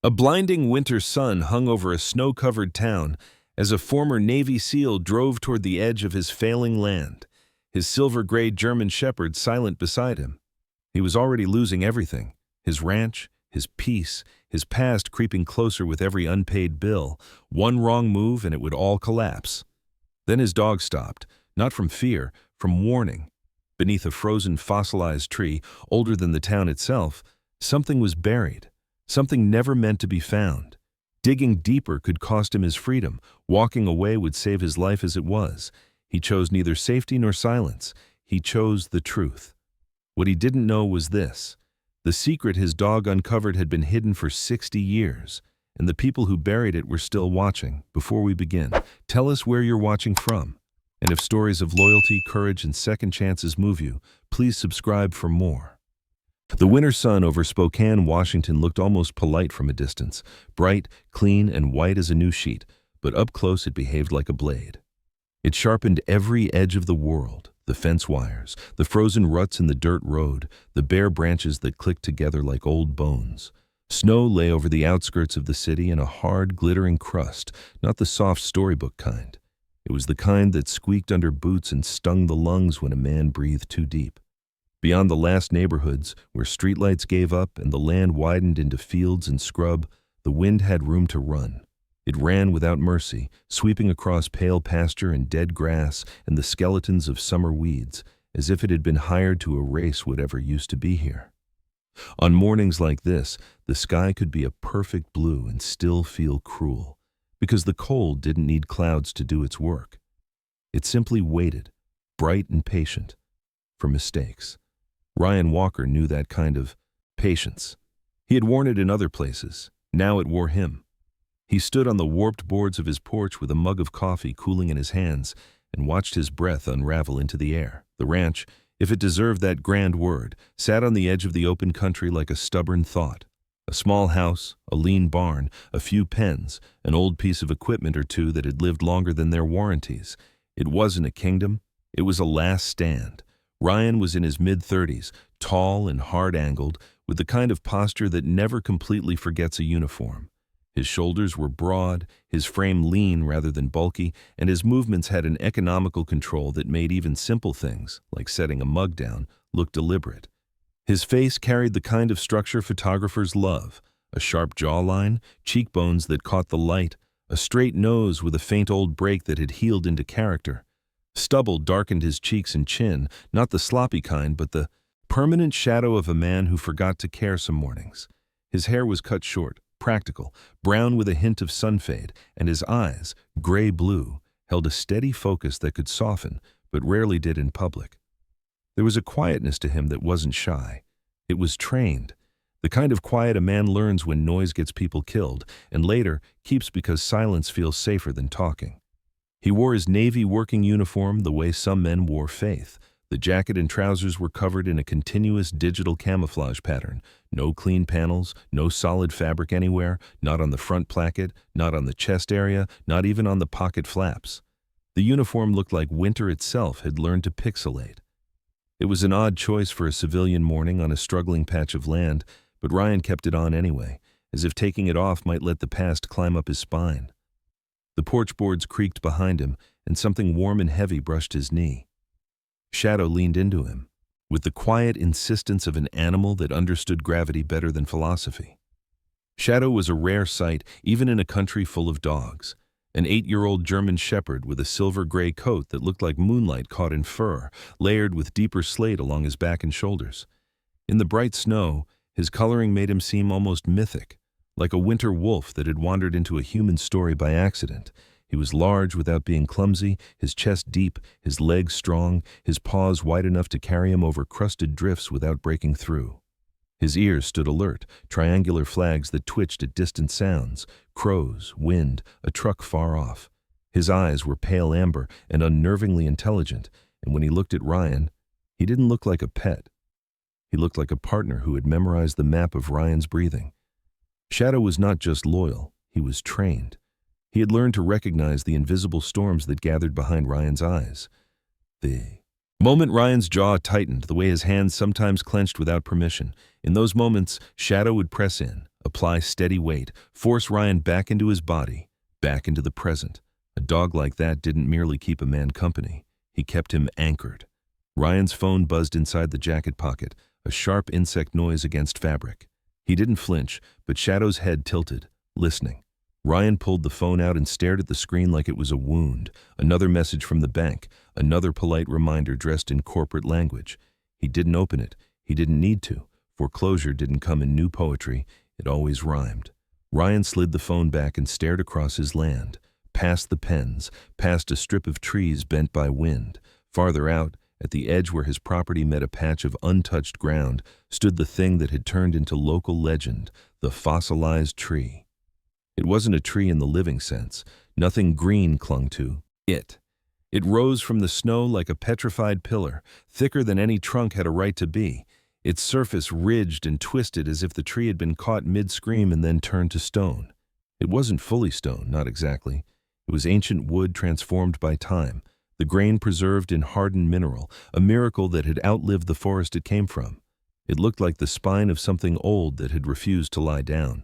A blinding winter sun hung over a snow-covered town as a former Navy SEAL drove toward the edge of his failing land, his silver-gray German shepherd silent beside him. He was already losing everything: his ranch, his peace, his past creeping closer with every unpaid bill. One wrong move and it would all collapse. Then his dog stopped, not from fear, from warning. Beneath a frozen fossilized tree, older than the town itself, something was buried, something never meant to be found. Digging deeper could cost him his freedom. Walking away would save his life as it was. He chose neither safety nor silence. He chose the truth. What he didn't know was this: the secret his dog uncovered had been hidden for 60 years, and the people who buried it were still watching. Before we begin, tell us where you're watching from. And if stories of loyalty, courage, and second chances move you, please subscribe for more. The winter sun over Spokane, Washington looked almost polite from a distance, bright, clean, and white as a new sheet, but up close it behaved like a blade. It sharpened every edge of the world: the fence wires, the frozen ruts in the dirt road, the bare branches that clicked together like old bones. Snow lay over the outskirts of the city in a hard, glittering crust, not the soft storybook kind. It was the kind that squeaked under boots and stung the lungs when a man breathed too deep. Beyond the last neighborhoods, where streetlights gave up and the land widened into fields and scrub, the wind had room to run. It ran without mercy, sweeping across pale pasture and dead grass and the skeletons of summer weeds, as if it had been hired to erase whatever used to be here. On mornings like this, the sky could be a perfect blue and still feel cruel, because the cold didn't need clouds to do its work. It simply waited, bright and patient, for mistakes. Ryan Walker knew that kind of patience. He had worn it in other places. Now it wore him. He stood on the warped boards of his porch with a mug of coffee cooling in his hands and watched his breath unravel into the air. The ranch, if it deserved that grand word, sat on the edge of the open country like a stubborn thought. A small house, a lean barn, a few pens, an old piece of equipment or two that had lived longer than their warranties. It wasn't a kingdom. It was a last stand. Ryan was in his mid-30s, tall and hard-angled, with the kind of posture that never completely forgets a uniform. His shoulders were broad, his frame lean rather than bulky, and his movements had an economical control that made even simple things, like setting a mug down, look deliberate. His face carried the kind of structure photographers love: a sharp jawline, cheekbones that caught the light, a straight nose with a faint old break that had healed into character. Stubble darkened his cheeks and chin, not the sloppy kind, but the permanent shadow of a man who forgot to care some mornings. His hair was cut short, practical, brown with a hint of sunfade, and his eyes, gray-blue, held a steady focus that could soften, but rarely did in public. There was a quietness to him that wasn't shy. It was trained, the kind of quiet a man learns when noise gets people killed, and later keeps because silence feels safer than talking. He wore his Navy working uniform the way some men wore faith. The jacket and trousers were covered in a continuous digital camouflage pattern. No clean panels, no solid fabric anywhere, not on the front placket, not on the chest area, not even on the pocket flaps. The uniform looked like winter itself had learned to pixelate. It was an odd choice for a civilian morning on a struggling patch of land, but Ryan kept it on anyway, as if taking it off might let the past climb up his spine. The porch boards creaked behind him, and something warm and heavy brushed his knee. Shadow leaned into him, with the quiet insistence of an animal that understood gravity better than philosophy. Shadow was a rare sight, even in a country full of dogs. An 8-year-old German shepherd with a silver-gray coat that looked like moonlight caught in fur, layered with deeper slate along his back and shoulders. In the bright snow, his coloring made him seem almost mythic, like a winter wolf that had wandered into a human story by accident. He was large without being clumsy, his chest deep, his legs strong, his paws wide enough to carry him over crusted drifts without breaking through. His ears stood alert, triangular flags that twitched at distant sounds: crows, wind, a truck far off. His eyes were pale amber and unnervingly intelligent, and when he looked at Ryan, he didn't look like a pet. He looked like a partner who had memorized the map of Ryan's breathing. Shadow was not just loyal, he was trained. He had learned to recognize the invisible storms that gathered behind Ryan's eyes. The moment Ryan's jaw tightened, the way his hands sometimes clenched without permission. In those moments, Shadow would press in, Apply steady weight, force Ryan back into his body, back into the present. A dog like that didn't merely keep a man company. He kept him anchored. Ryan's phone buzzed inside the jacket pocket, a sharp insect noise against fabric. He didn't flinch, but Shadow's head tilted, listening. Ryan pulled the phone out and stared at the screen like it was a wound. Another message from the bank, another polite reminder dressed in corporate language. He didn't open it. He didn't need to. Foreclosure didn't come in new poetry. It always rhymed. Ryan slid the phone back and stared across his land, past the pens, past a strip of trees bent by wind. Farther out, at the edge where his property met a patch of untouched ground, stood the thing that had turned into local legend, the fossilized tree. It wasn't a tree in the living sense. Nothing green clung to it. It rose from the snow like a petrified pillar, thicker than any trunk had a right to be. Its surface ridged and twisted as if the tree had been caught mid-scream and then turned to stone. It wasn't fully stone, not exactly. It was ancient wood transformed by time, the grain preserved in hardened mineral, a miracle that had outlived the forest it came from. It looked like the spine of something old that had refused to lie down.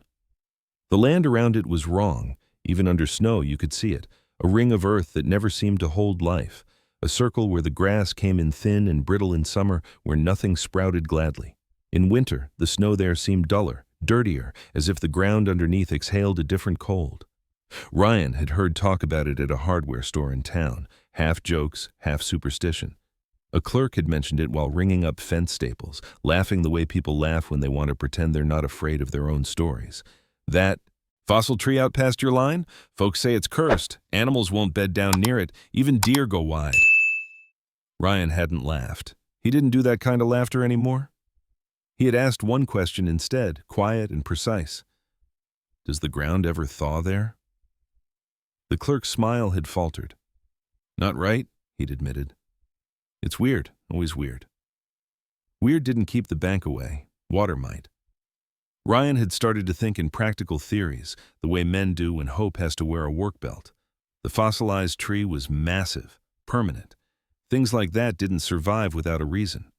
The land around it was wrong. Even under snow you could see it, a ring of earth that never seemed to hold life, a circle where the grass came in thin and brittle in summer, where nothing sprouted gladly. In winter, the snow there seemed duller, dirtier, as if the ground underneath exhaled a different cold. Ryan had heard talk about it at a hardware store in town, half jokes, half superstition. A clerk had mentioned it while ringing up fence staples, laughing the way people laugh when they want to pretend they're not afraid of their own stories. That fossil tree out past your line? Folks say it's cursed. Animals won't bed down near it. Even deer go wide. Ryan hadn't laughed. He didn't do that kind of laughter anymore. He had asked one question instead, quiet and precise. Does the ground ever thaw there? The clerk's smile had faltered. Not right, he'd admitted. It's weird, always weird. Weird didn't keep the bank away. Water might. Ryan had started to think in practical theories, the way men do when hope has to wear a work belt. The fossilized tree was massive, permanent. Things like that didn't survive without a reason.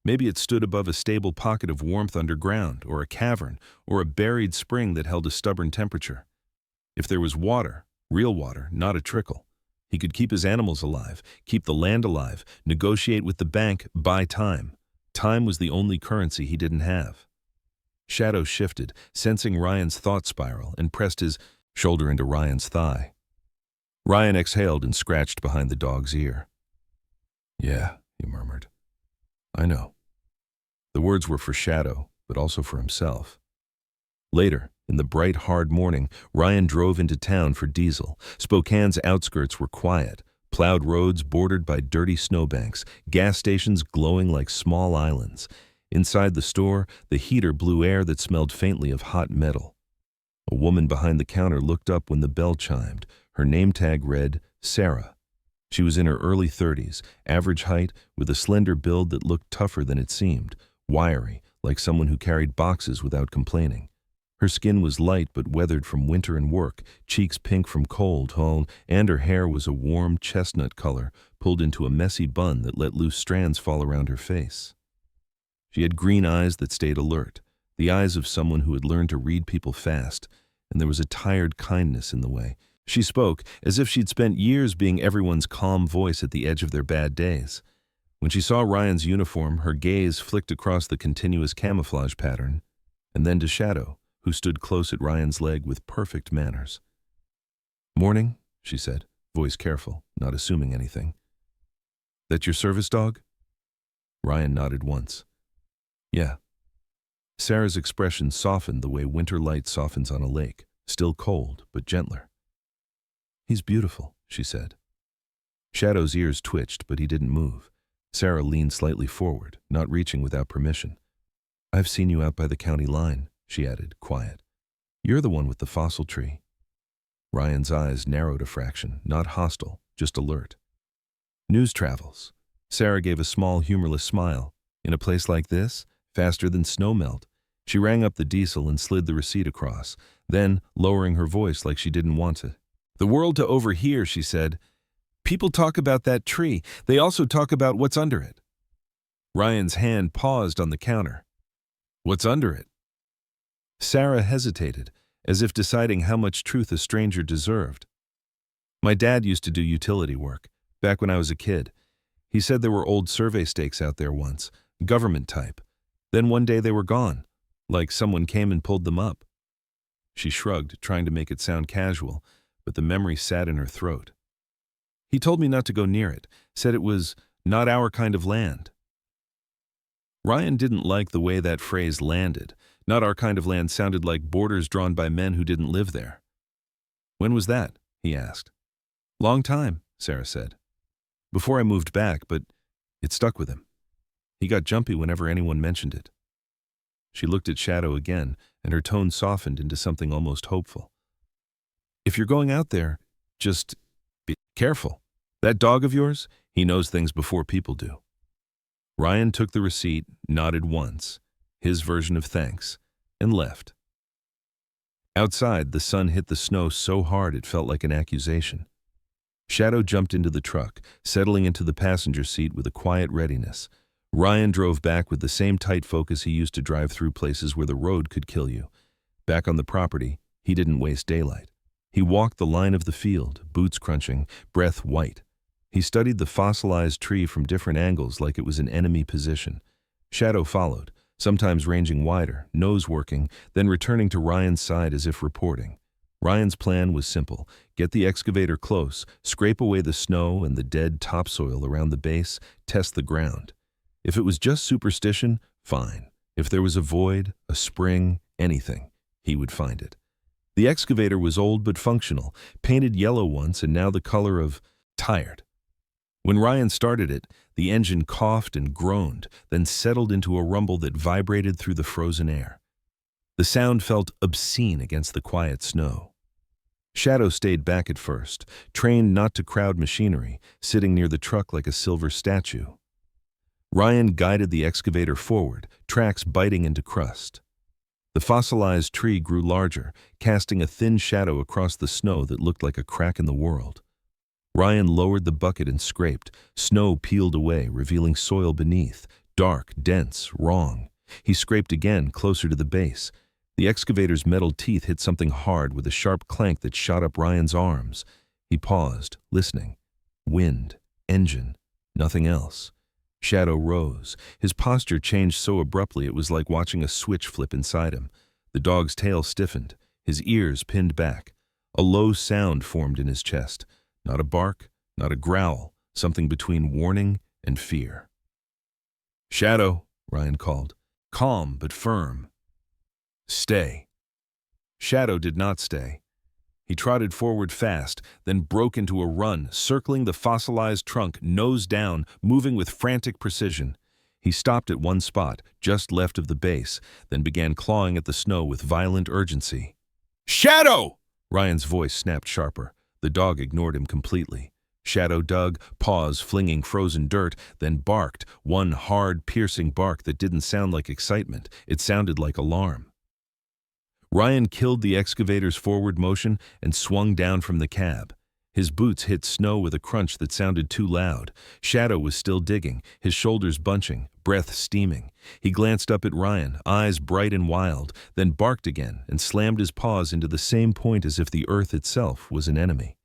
Maybe it stood above a stable pocket of warmth underground, or a cavern, or a buried spring that held a stubborn temperature. If there was water, real water, not a trickle, he could keep his animals alive, keep the land alive, negotiate with the bank, buy time. Time was the only currency he didn't have. Shadow shifted, sensing Ryan's thought spiral, and pressed his shoulder into Ryan's thigh. Ryan exhaled and scratched behind the dog's ear. Yeah, he murmured. I know. The words were for Shadow, but also for himself. Later, in the bright, hard morning, Ryan drove into town for diesel. Spokane's outskirts were quiet, plowed roads bordered by dirty snowbanks, gas stations glowing like small islands. Inside the store, the heater blew air that smelled faintly of hot metal. A woman behind the counter looked up when the bell chimed. Her name tag read, Sarah. She was in her early 30s, average height, with a slender build that looked tougher than it seemed, wiry, like someone who carried boxes without complaining. Her skin was light but weathered from winter and work, cheeks pink from cold, and her hair was a warm chestnut color, pulled into a messy bun that let loose strands fall around her face. She had green eyes that stayed alert, the eyes of someone who had learned to read people fast, and there was a tired kindness in the way. She spoke as if she'd spent years being everyone's calm voice at the edge of their bad days. When she saw Ryan's uniform, her gaze flicked across the continuous camouflage pattern, and then to Shadow, who stood close at Ryan's leg with perfect manners. Morning, she said, voice careful, not assuming anything. That your service dog? Ryan nodded once. Yeah. Sarah's expression softened the way winter light softens on a lake, still cold, but gentler. He's beautiful, she said. Shadow's ears twitched, but he didn't move. Sarah leaned slightly forward, not reaching without permission. I've seen you out by the county line, she added, quiet. You're the one with the fossil tree. Ryan's eyes narrowed a fraction, not hostile, just alert. News travels. Sarah gave a small, humorless smile. In a place like this? Faster than snow melt. She rang up the diesel and slid the receipt across, then, lowering her voice like she didn't want to. The world to overhear, she said. People talk about that tree. They also talk about what's under it. Ryan's hand paused on the counter. What's under it? Sarah hesitated, as if deciding how much truth a stranger deserved. My dad used to do utility work, back when I was a kid. He said there were old survey stakes out there once, government type. Then one day they were gone, like someone came and pulled them up. She shrugged, trying to make it sound casual, but the memory sat in her throat. He told me not to go near it, said it was not our kind of land. Ryan didn't like the way that phrase landed. Not our kind of land sounded like borders drawn by men who didn't live there. When was that? He asked. Long time, Sarah said. Before I moved back, but it stuck with him. He got jumpy whenever anyone mentioned it. She looked at Shadow again, and her tone softened into something almost hopeful. If you're going out there, just be careful. That dog of yours, he knows things before people do. Ryan took the receipt, nodded once, his version of thanks, and left. Outside, the sun hit the snow so hard it felt like an accusation. Shadow jumped into the truck, settling into the passenger seat with a quiet readiness. Ryan drove back with the same tight focus he used to drive through places where the road could kill you. Back on the property, he didn't waste daylight. He walked the line of the field, boots crunching, breath white. He studied the fossilized tree from different angles like it was an enemy position. Shadow followed, sometimes ranging wider, nose working, then returning to Ryan's side as if reporting. Ryan's plan was simple: get the excavator close, scrape away the snow and the dead topsoil around the base, test the ground. If it was just superstition, fine. If there was a void, a spring, anything, he would find it. The excavator was old but functional, painted yellow once and now the color of tired. When Ryan started it, the engine coughed and groaned, then settled into a rumble that vibrated through the frozen air. The sound felt obscene against the quiet snow. Shadow stayed back at first, trained not to crowd machinery, sitting near the truck like a silver statue. Ryan guided the excavator forward, tracks biting into crust. The fossilized tree grew larger, casting a thin shadow across the snow that looked like a crack in the world. Ryan lowered the bucket and scraped. Snow peeled away, revealing soil beneath, dark, dense, wrong. He scraped again, closer to the base. The excavator's metal teeth hit something hard with a sharp clank that shot up Ryan's arms. He paused, listening. Wind, engine, nothing else. Shadow rose. His posture changed so abruptly it was like watching a switch flip inside him. The dog's tail stiffened, his ears pinned back. A low sound formed in his chest. Not a bark, not a growl, something between warning and fear. Shadow, Ryan called. Calm but firm. Stay. Shadow did not stay. He trotted forward fast, then broke into a run, circling the fossilized trunk, nose down, moving with frantic precision. He stopped at one spot, just left of the base, then began clawing at the snow with violent urgency. Shadow! Ryan's voice snapped sharper. The dog ignored him completely. Shadow dug, paws flinging frozen dirt, then barked, one hard, piercing bark that didn't sound like excitement. It sounded like alarm. Ryan killed the excavator's forward motion and swung down from the cab. His boots hit snow with a crunch that sounded too loud. Shadow was still digging, his shoulders bunching, breath steaming. He glanced up at Ryan, eyes bright and wild, then barked again and slammed his paws into the same point as if the earth itself was an enemy.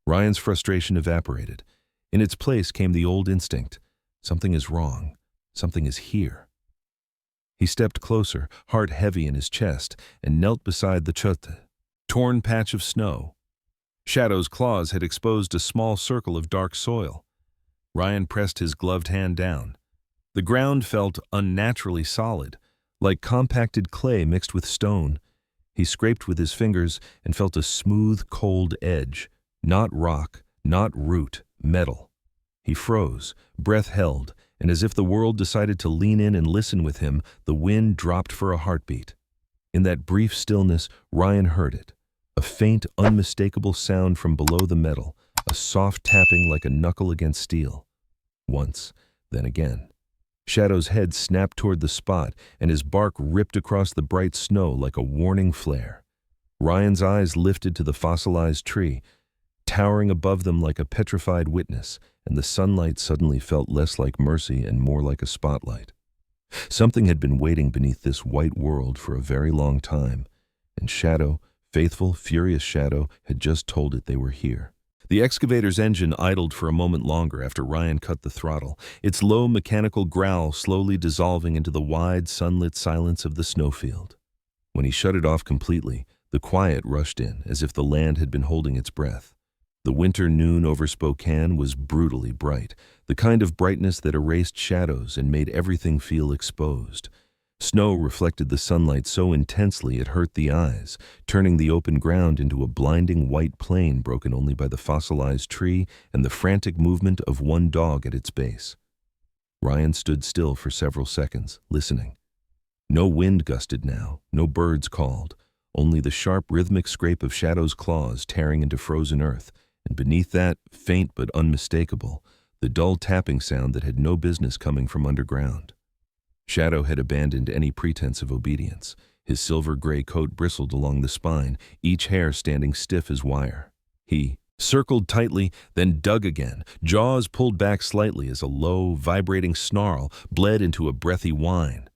Ryan's frustration evaporated. In its place came the old instinct. Something is wrong. Something is here. He stepped closer, heart heavy in his chest, and knelt beside the torn patch of snow. Shadow's claws had exposed a small circle of dark soil. Ryan pressed his gloved hand down. The ground felt unnaturally solid, like compacted clay mixed with stone. He scraped with his fingers and felt a smooth, cold edge. Not rock, not root, metal. He froze, breath held, and as if the world decided to lean in and listen with him, the wind dropped for a heartbeat. In that brief stillness, Ryan heard it. A faint, unmistakable sound from below the metal, a soft tapping like a knuckle against steel. Once, then again. Shadow's head snapped toward the spot, and his bark ripped across the bright snow like a warning flare. Ryan's eyes lifted to the fossilized tree, towering above them like a petrified witness, and the sunlight suddenly felt less like mercy and more like a spotlight. Something had been waiting beneath this white world for a very long time, and Shadow, faithful, furious Shadow, had just told it they were here. The excavator's engine idled for a moment longer after Ryan cut the throttle, its low mechanical growl slowly dissolving into the wide, sunlit silence of the snowfield. When he shut it off completely, the quiet rushed in, as if the land had been holding its breath. The winter noon over Spokane was brutally bright, the kind of brightness that erased shadows and made everything feel exposed. Snow reflected the sunlight so intensely it hurt the eyes, turning the open ground into a blinding white plain broken only by the fossilized tree and the frantic movement of one dog at its base. Ryan stood still for several seconds, listening. No wind gusted now, no birds called, only the sharp rhythmic scrape of Shadow's claws tearing into frozen earth, and beneath that, faint but unmistakable, the dull tapping sound that had no business coming from underground. Shadow had abandoned any pretense of obedience. His silver-gray coat bristled along the spine, each hair standing stiff as wire. He circled tightly, then dug again, jaws pulled back slightly as a low, vibrating snarl bled into a breathy whine.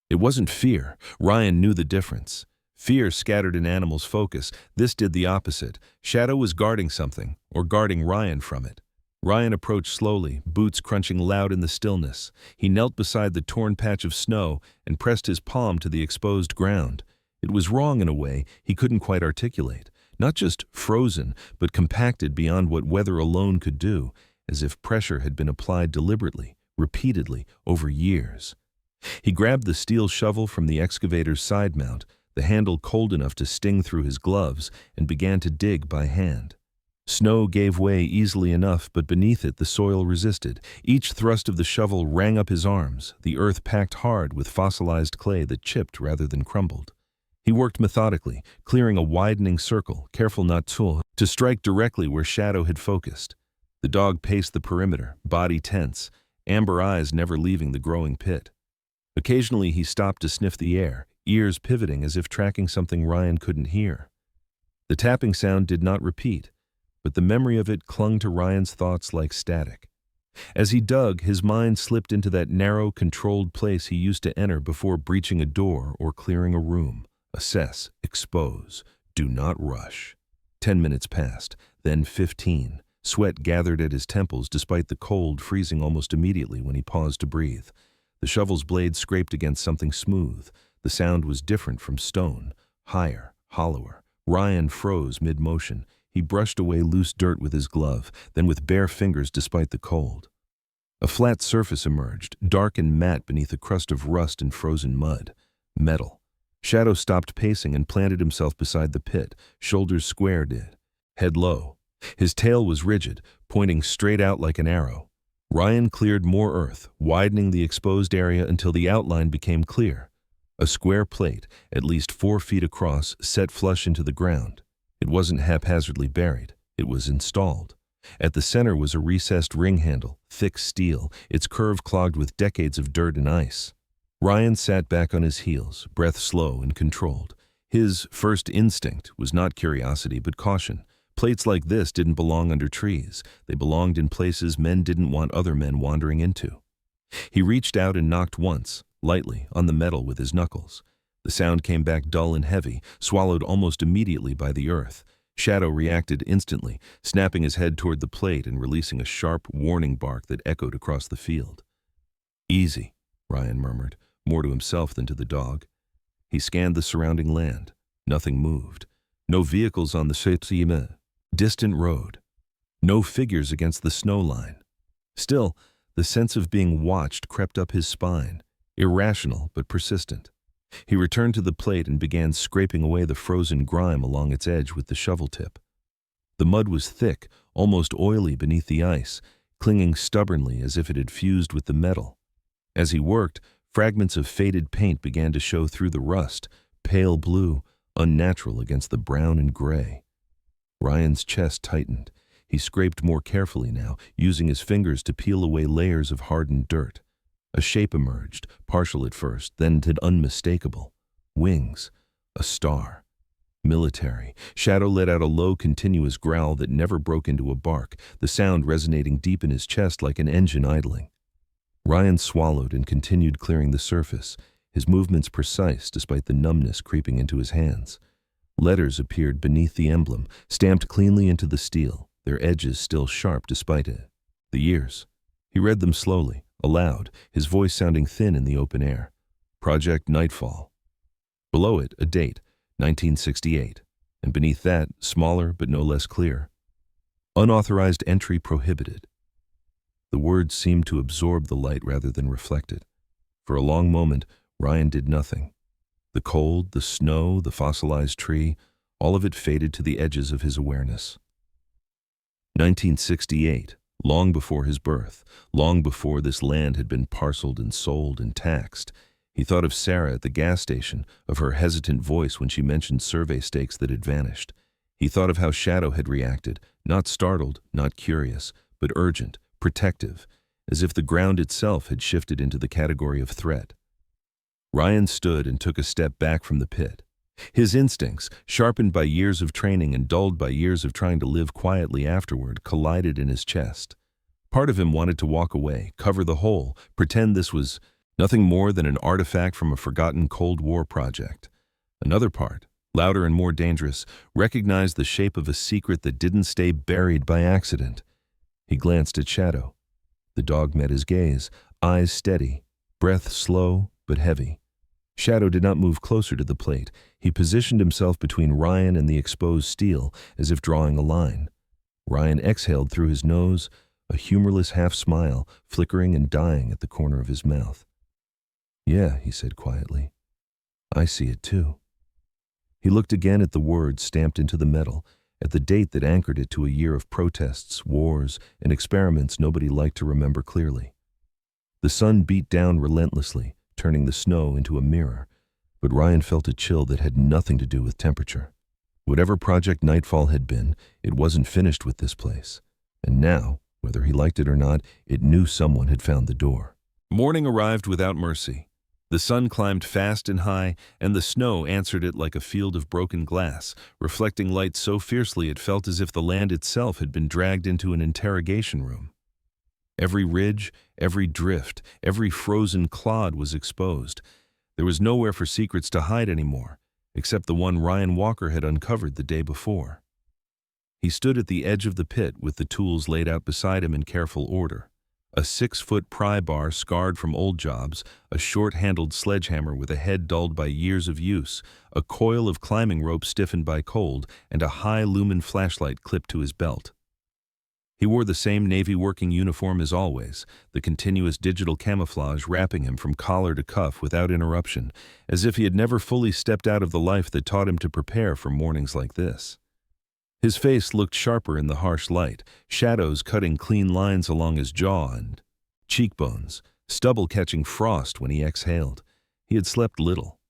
It wasn't fear. Ryan knew the difference. Fear scattered an animal's focus. This did the opposite. Shadow was guarding something, or guarding Ryan from it. Ryan approached slowly, boots crunching loud in the stillness. He knelt beside the torn patch of snow and pressed his palm to the exposed ground. It was wrong in a way he couldn't quite articulate. Not just frozen, but compacted beyond what weather alone could do, as if pressure had been applied deliberately, repeatedly, over years. He grabbed the steel shovel from the excavator's side mount, the handle cold enough to sting through his gloves, and began to dig by hand. Snow gave way easily enough, but beneath it the soil resisted. Each thrust of the shovel rang up his arms, the earth packed hard with fossilized clay that chipped rather than crumbled. He worked methodically, clearing a widening circle, careful not to strike directly where Shadow had focused. The dog paced the perimeter, body tense, amber eyes never leaving the growing pit. Occasionally he stopped to sniff the air, ears pivoting as if tracking something Ryan couldn't hear. The tapping sound did not repeat, but the memory of it clung to Ryan's thoughts like static. As he dug, his mind slipped into that narrow, controlled place he used to enter before breaching a door or clearing a room. Assess, expose, do not rush. 10 minutes passed, then 15. Sweat gathered at his temples despite the cold freezing almost immediately when he paused to breathe. The shovel's blade scraped against something smooth. The sound was different from stone, higher, hollower. Ryan froze mid-motion. He brushed away loose dirt with his glove, then with bare fingers despite the cold. A flat surface emerged, dark and matte beneath a crust of rust and frozen mud. Metal. Shadow stopped pacing and planted himself beside the pit, shoulders squared, head low. His tail was rigid, pointing straight out like an arrow. Ryan cleared more earth, widening the exposed area until the outline became clear. A square plate, at least 4 feet across, set flush into the ground. It wasn't haphazardly buried. It was installed. At the center was a recessed ring handle, thick steel, its curve clogged with decades of dirt and ice. Ryan sat back on his heels, breath slow and controlled. His first instinct was not curiosity but caution. Plates like this didn't belong under trees. They belonged in places men didn't want other men wandering into. He reached out and knocked once, lightly, on the metal with his knuckles. The sound came back dull and heavy, swallowed almost immediately by the earth. Shadow reacted instantly, snapping his head toward the plate and releasing a sharp, warning bark that echoed across the field. "Easy," Ryan murmured, more to himself than to the dog. He scanned the surrounding land. Nothing moved. No vehicles on the distant road. No figures against the snow line. Still, the sense of being watched crept up his spine, irrational but persistent. He returned to the plate and began scraping away the frozen grime along its edge with the shovel tip. The mud was thick, almost oily beneath the ice, clinging stubbornly as if it had fused with the metal. As he worked, fragments of faded paint began to show through the rust, pale blue, unnatural against the brown and gray. Ryan's chest tightened. He scraped more carefully now, using his fingers to peel away layers of hardened dirt. A shape emerged, partial at first, then unmistakable. Wings. A star. Military. Shadow let out a low, continuous growl that never broke into a bark, the sound resonating deep in his chest like an engine idling. Ryan swallowed and continued clearing the surface, his movements precise despite the numbness creeping into his hands. Letters appeared beneath the emblem, stamped cleanly into the steel, their edges still sharp despite it. The years. He read them slowly, aloud, his voice sounding thin in the open air. Project Nightfall. Below it, a date, 1968, and beneath that, smaller but no less clear. Unauthorized entry prohibited. The words seemed to absorb the light rather than reflect it. For a long moment, Ryan did nothing. The cold, the snow, the fossilized tree, all of it faded to the edges of his awareness. 1968, long before his birth, long before this land had been parceled and sold and taxed. He thought of Sarah at the gas station, of her hesitant voice when she mentioned survey stakes that had vanished. He thought of how Shadow had reacted, not startled, not curious, but urgent, protective, as if the ground itself had shifted into the category of threat. Ryan stood and took a step back from the pit. His instincts, sharpened by years of training and dulled by years of trying to live quietly afterward, collided in his chest. Part of him wanted to walk away, cover the hole, pretend this was nothing more than an artifact from a forgotten Cold War project. Another part, louder and more dangerous, recognized the shape of a secret that didn't stay buried by accident. He glanced at Shadow. The dog met his gaze, eyes steady, breath slow but heavy. Shadow did not move closer to the plate. He positioned himself between Ryan and the exposed steel, as if drawing a line. Ryan exhaled through his nose, a humorless half-smile flickering and dying at the corner of his mouth. "Yeah," he said quietly. "I see it too." He looked again at the words stamped into the metal, at the date that anchored it to a year of protests, wars, and experiments nobody liked to remember clearly. The sun beat down relentlessly, turning the snow into a mirror, but Ryan felt a chill that had nothing to do with temperature. Whatever Project Nightfall had been, it wasn't finished with this place. And now, whether he liked it or not, it knew someone had found the door. Morning arrived without mercy. The sun climbed fast and high, and the snow answered it like a field of broken glass, reflecting light so fiercely it felt as if the land itself had been dragged into an interrogation room. Every ridge, every drift, every frozen clod was exposed. There was nowhere for secrets to hide anymore, except the one Ryan Walker had uncovered the day before. He stood at the edge of the pit with the tools laid out beside him in careful order. A 6-foot pry bar scarred from old jobs, a short-handled sledgehammer with a head dulled by years of use, a coil of climbing rope stiffened by cold, and a high-lumen flashlight clipped to his belt. He wore the same Navy working uniform as always, the continuous digital camouflage wrapping him from collar to cuff without interruption, as if he had never fully stepped out of the life that taught him to prepare for mornings like this. His face looked sharper in the harsh light, shadows cutting clean lines along his jaw and cheekbones, stubble catching frost when he exhaled. He had slept little.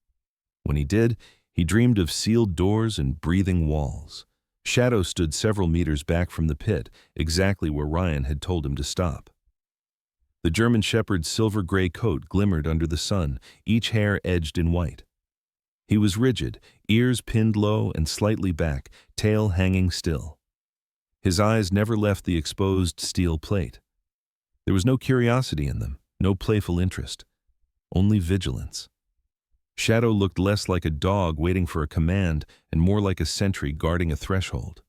When he did, he dreamed of sealed doors and breathing walls. Shadow stood several meters back from the pit, exactly where Ryan had told him to stop. The German Shepherd's silver-gray coat glimmered under the sun, each hair edged in white. He was rigid, ears pinned low and slightly back, tail hanging still. His eyes never left the exposed steel plate. There was no curiosity in them, no playful interest, only vigilance. Shadow looked less like a dog waiting for a command and more like a sentry guarding a threshold.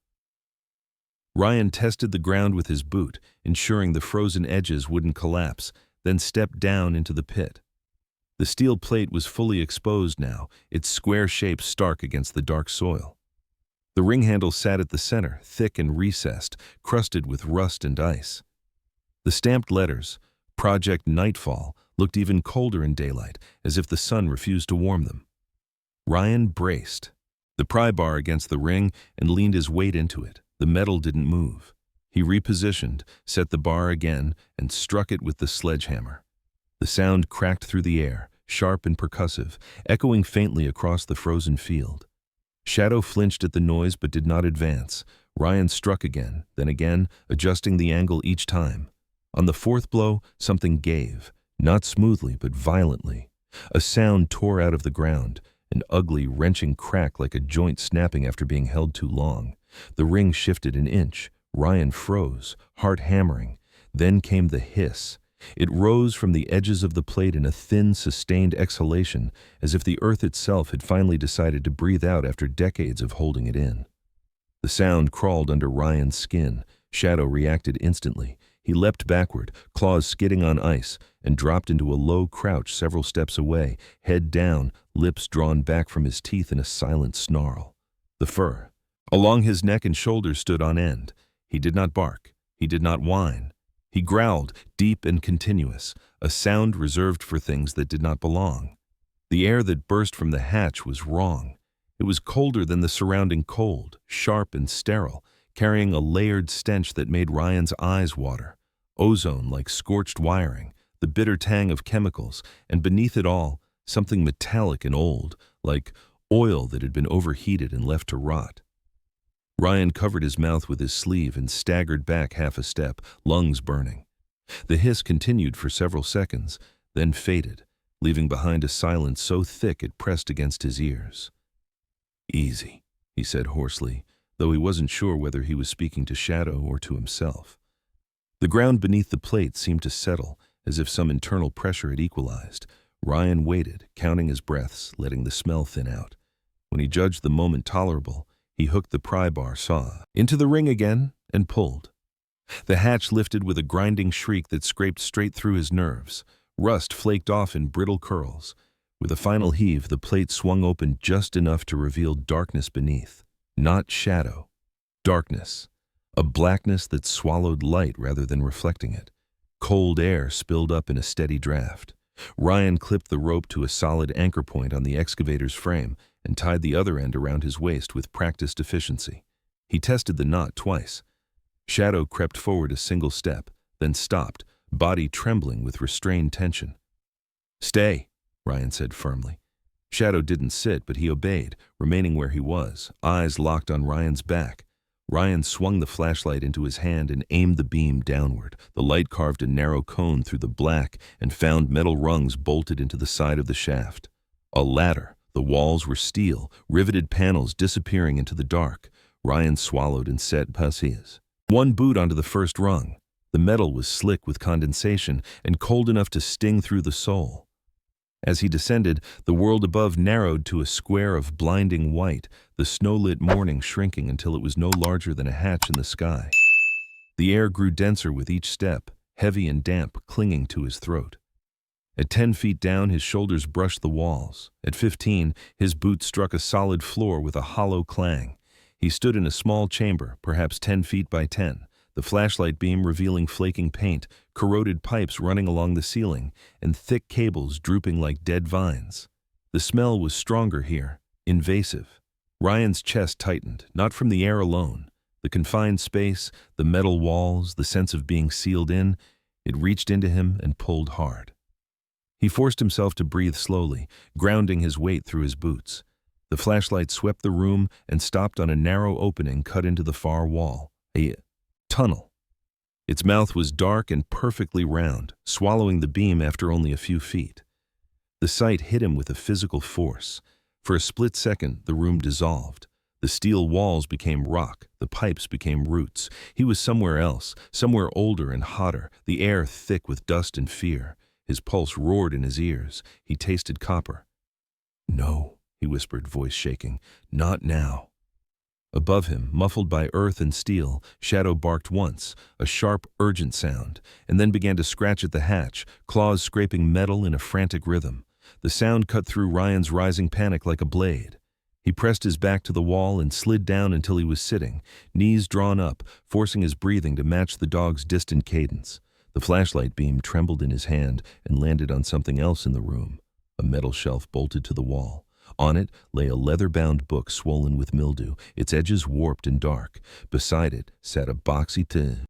Ryan tested the ground with his boot, ensuring the frozen edges wouldn't collapse, then stepped down into the pit. The steel plate was fully exposed now, its square shape stark against the dark soil. The ring handle sat at the center, thick and recessed, crusted with rust and ice. The stamped letters, Project Nightfall, looked even colder in daylight, as if the sun refused to warm them. Ryan braced, the pry bar against the ring, and leaned his weight into it. The metal didn't move. He repositioned, set the bar again, and struck it with the sledgehammer. The sound cracked through the air, sharp and percussive, echoing faintly across the frozen field. Shadow flinched at the noise but did not advance. Ryan struck again, then again, adjusting the angle each time. On the fourth blow, something gave, not smoothly but violently. A sound tore out of the ground, an ugly, wrenching crack like a joint snapping after being held too long. The ring shifted an inch. Ryan froze, heart hammering. Then came the hiss. It rose from the edges of the plate in a thin, sustained exhalation, as if the earth itself had finally decided to breathe out after decades of holding it in. The sound crawled under Ryan's skin. Shadow reacted instantly. He leapt backward, claws skidding on ice, and dropped into a low crouch several steps away, head down, lips drawn back from his teeth in a silent snarl. The fur along his neck and shoulders stood on end. He did not bark. He did not whine. He growled, deep and continuous, a sound reserved for things that did not belong. The air that burst from the hatch was wrong. It was colder than the surrounding cold, sharp and sterile, carrying a layered stench that made Ryan's eyes water. Ozone like scorched wiring, the bitter tang of chemicals, and beneath it all, something metallic and old, like oil that had been overheated and left to rot. Ryan covered his mouth with his sleeve and staggered back half a step, lungs burning. The hiss continued for several seconds, then faded, leaving behind a silence so thick it pressed against his ears. "Easy," he said hoarsely, though he wasn't sure whether he was speaking to Shadow or to himself. The ground beneath the plate seemed to settle, as if some internal pressure had equalized. Ryan waited, counting his breaths, letting the smell thin out. When he judged the moment tolerable, he hooked the pry bar saw into the ring again and pulled. The hatch lifted with a grinding shriek that scraped straight through his nerves. Rust flaked off in brittle curls. With a final heave, the plate swung open just enough to reveal darkness beneath. Not shadow. Darkness. A blackness that swallowed light rather than reflecting it. Cold air spilled up in a steady draft. Ryan clipped the rope to a solid anchor point on the excavator's frame and tied the other end around his waist with practiced efficiency. He tested the knot twice. Shadow crept forward a single step, then stopped, body trembling with restrained tension. "Stay," Ryan said firmly. Shadow didn't sit, but he obeyed, remaining where he was, eyes locked on Ryan's back. Ryan swung the flashlight into his hand and aimed the beam downward. The light carved a narrow cone through the black and found metal rungs bolted into the side of the shaft. A ladder. The walls were steel, riveted panels disappearing into the dark. Ryan swallowed and set passes. One boot onto the first rung. The metal was slick with condensation and cold enough to sting through the soul. As he descended, the world above narrowed to a square of blinding white, the snow-lit morning shrinking until it was no larger than a hatch in the sky. The air grew denser with each step, heavy and damp, clinging to his throat. At 10 feet down, his shoulders brushed the walls. At 15, his boots struck a solid floor with a hollow clang. He stood in a small chamber, perhaps 10 feet by 10, the flashlight beam revealing flaking paint, corroded pipes running along the ceiling, and thick cables drooping like dead vines. The smell was stronger here, invasive. Ryan's chest tightened, not from the air alone. The confined space, the metal walls, the sense of being sealed in, it reached into him and pulled hard. He forced himself to breathe slowly, grounding his weight through his boots. The flashlight swept the room and stopped on a narrow opening cut into the far wall. A tunnel. Its mouth was dark and perfectly round, swallowing the beam after only a few feet. The sight hit him with a physical force. For a split second, the room dissolved. The steel walls became rock, the pipes became roots. He was somewhere else, somewhere older and hotter, the air thick with dust and fear. His pulse roared in his ears. He tasted copper. "No," he whispered, voice shaking. "Not now." Above him, muffled by earth and steel, Shadow barked once, a sharp, urgent sound, and then began to scratch at the hatch, claws scraping metal in a frantic rhythm. The sound cut through Ryan's rising panic like a blade. He pressed his back to the wall and slid down until he was sitting, knees drawn up, forcing his breathing to match the dog's distant cadence. The flashlight beam trembled in his hand and landed on something else in the room, a metal shelf bolted to the wall. On it lay a leather-bound book swollen with mildew, its edges warped and dark. Beside it sat a boxy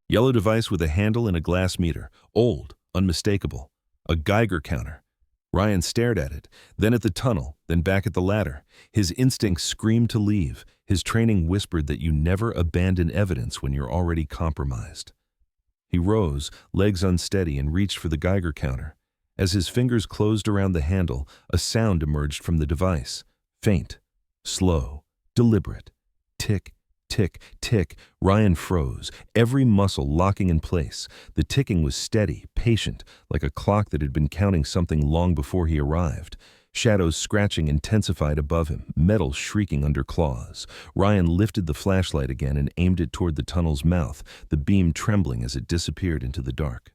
yellow device with a handle and a glass meter, old, unmistakable. A Geiger counter. Ryan stared at it, then at the tunnel, then back at the ladder. His instincts screamed to leave. His training whispered that you never abandon evidence when you're already compromised. He rose, legs unsteady, and reached for the Geiger counter. As his fingers closed around the handle, a sound emerged from the device. Faint, slow, deliberate. Tick, Tick, tick. Ryan froze, every muscle locking in place. The ticking was steady, patient, like a clock that had been counting something long before he arrived. Shadows scratching intensified above him, metal shrieking under claws. Ryan lifted the flashlight again and aimed it toward the tunnel's mouth, the beam trembling as it disappeared into the dark.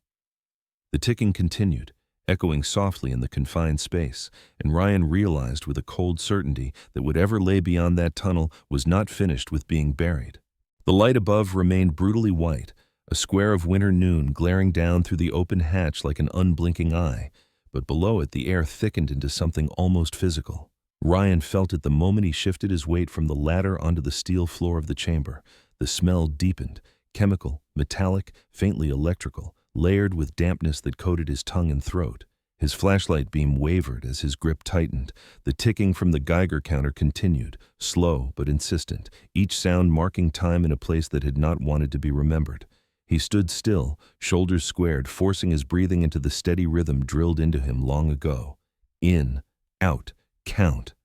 The ticking continued, echoing softly in the confined space, and Ryan realized with a cold certainty that whatever lay beyond that tunnel was not finished with being buried. The light above remained brutally white, a square of winter noon glaring down through the open hatch like an unblinking eye, but below it the air thickened into something almost physical. Ryan felt it the moment he shifted his weight from the ladder onto the steel floor of the chamber. The smell deepened, chemical, metallic, faintly electrical, layered with dampness that coated his tongue and throat. His flashlight beam wavered as his grip tightened. The ticking from the Geiger counter continued, slow but insistent, each sound marking time in a place that had not wanted to be remembered. He stood still, shoulders squared, forcing his breathing into the steady rhythm drilled into him long ago. In, out, count.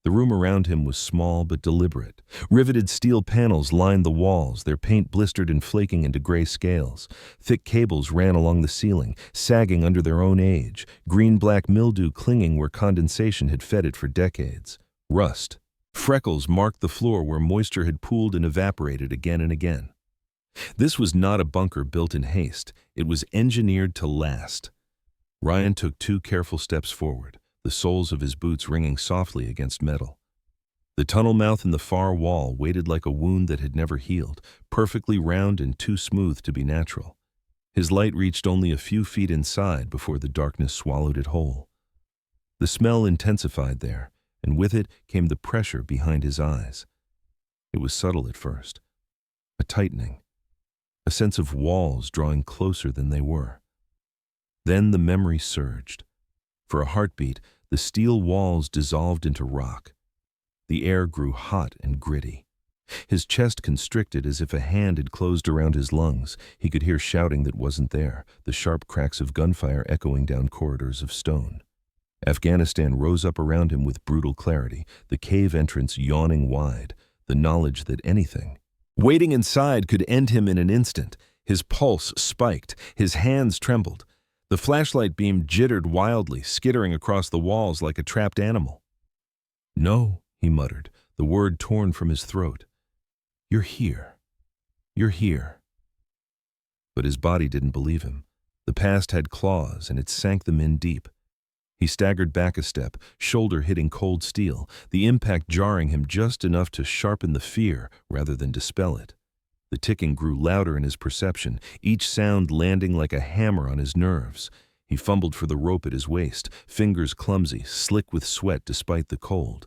The room around him was small but deliberate. Riveted steel panels lined the walls, their paint blistered and flaking into gray scales. Thick cables ran along the ceiling, sagging under their own age, green-black mildew clinging where condensation had fed it for decades. Rust. Freckles marked the floor where moisture had pooled and evaporated again and again. This was not a bunker built in haste. It was engineered to last. Ryan took 2 careful steps forward, the soles of his boots ringing softly against metal. The tunnel mouth in the far wall waited like a wound that had never healed, perfectly round and too smooth to be natural. His light reached only a few feet inside before the darkness swallowed it whole. The smell intensified there, and with it came the pressure behind his eyes. It was subtle at first, a tightening, a sense of walls drawing closer than they were. Then the memory surged. For a heartbeat, the steel walls dissolved into rock. The air grew hot and gritty. His chest constricted as if a hand had closed around his lungs. He could hear shouting that wasn't there, the sharp cracks of gunfire echoing down corridors of stone. Afghanistan rose up around him with brutal clarity, the cave entrance yawning wide, the knowledge that anything waiting inside could end him in an instant. His pulse spiked, his hands trembled. The flashlight beam jittered wildly, skittering across the walls like a trapped animal. "No," he muttered, the word torn from his throat. "You're here. You're here." But his body didn't believe him. The past had claws, and it sank them in deep. He staggered back a step, shoulder hitting cold steel, the impact jarring him just enough to sharpen the fear rather than dispel it. The ticking grew louder in his perception, each sound landing like a hammer on his nerves. He fumbled for the rope at his waist, fingers clumsy, slick with sweat despite the cold.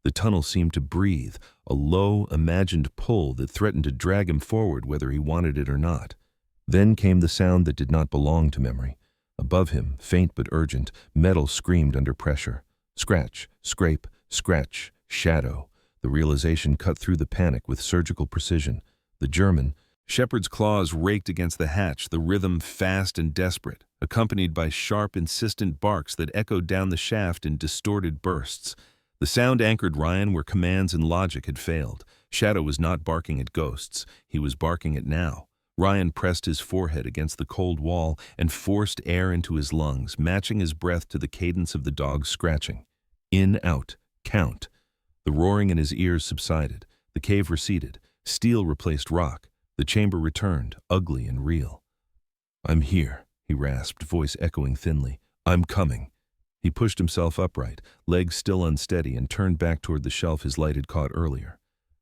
The tunnel seemed to breathe, a low, imagined pull that threatened to drag him forward whether he wanted it or not. Then came the sound that did not belong to memory. Above him, faint but urgent, metal screamed under pressure. Scratch, scrape, scratch, shadow. The realization cut through the panic with surgical precision. The German, Shepard's claws raked against the hatch, the rhythm fast and desperate, accompanied by sharp, insistent barks that echoed down the shaft in distorted bursts. The sound anchored Ryan where commands and logic had failed. Shadow was not barking at ghosts. He was barking at now. Ryan pressed his forehead against the cold wall and forced air into his lungs, matching his breath to the cadence of the dog's scratching. In, out, count. The roaring in his ears subsided. The cave receded. Steel replaced rock. The chamber returned, ugly and real. "I'm here," he rasped, voice echoing thinly. "I'm coming." He pushed himself upright, legs still unsteady, and turned back toward the shelf his light had caught earlier.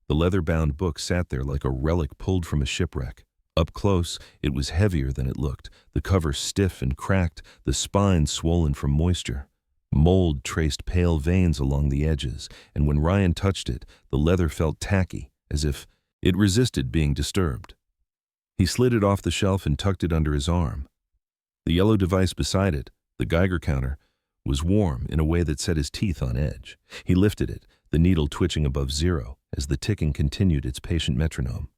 The leather-bound book sat there like a relic pulled from a shipwreck. Up close, it was heavier than it looked, the cover stiff and cracked, the spine swollen from moisture. Mold traced pale veins along the edges, and when Ryan touched it, the leather felt tacky, as if it resisted being disturbed. He slid it off the shelf and tucked it under his arm. The yellow device beside it, the Geiger counter, was warm in a way that set his teeth on edge. He lifted it, the needle twitching above 0 as the ticking continued its patient metronome.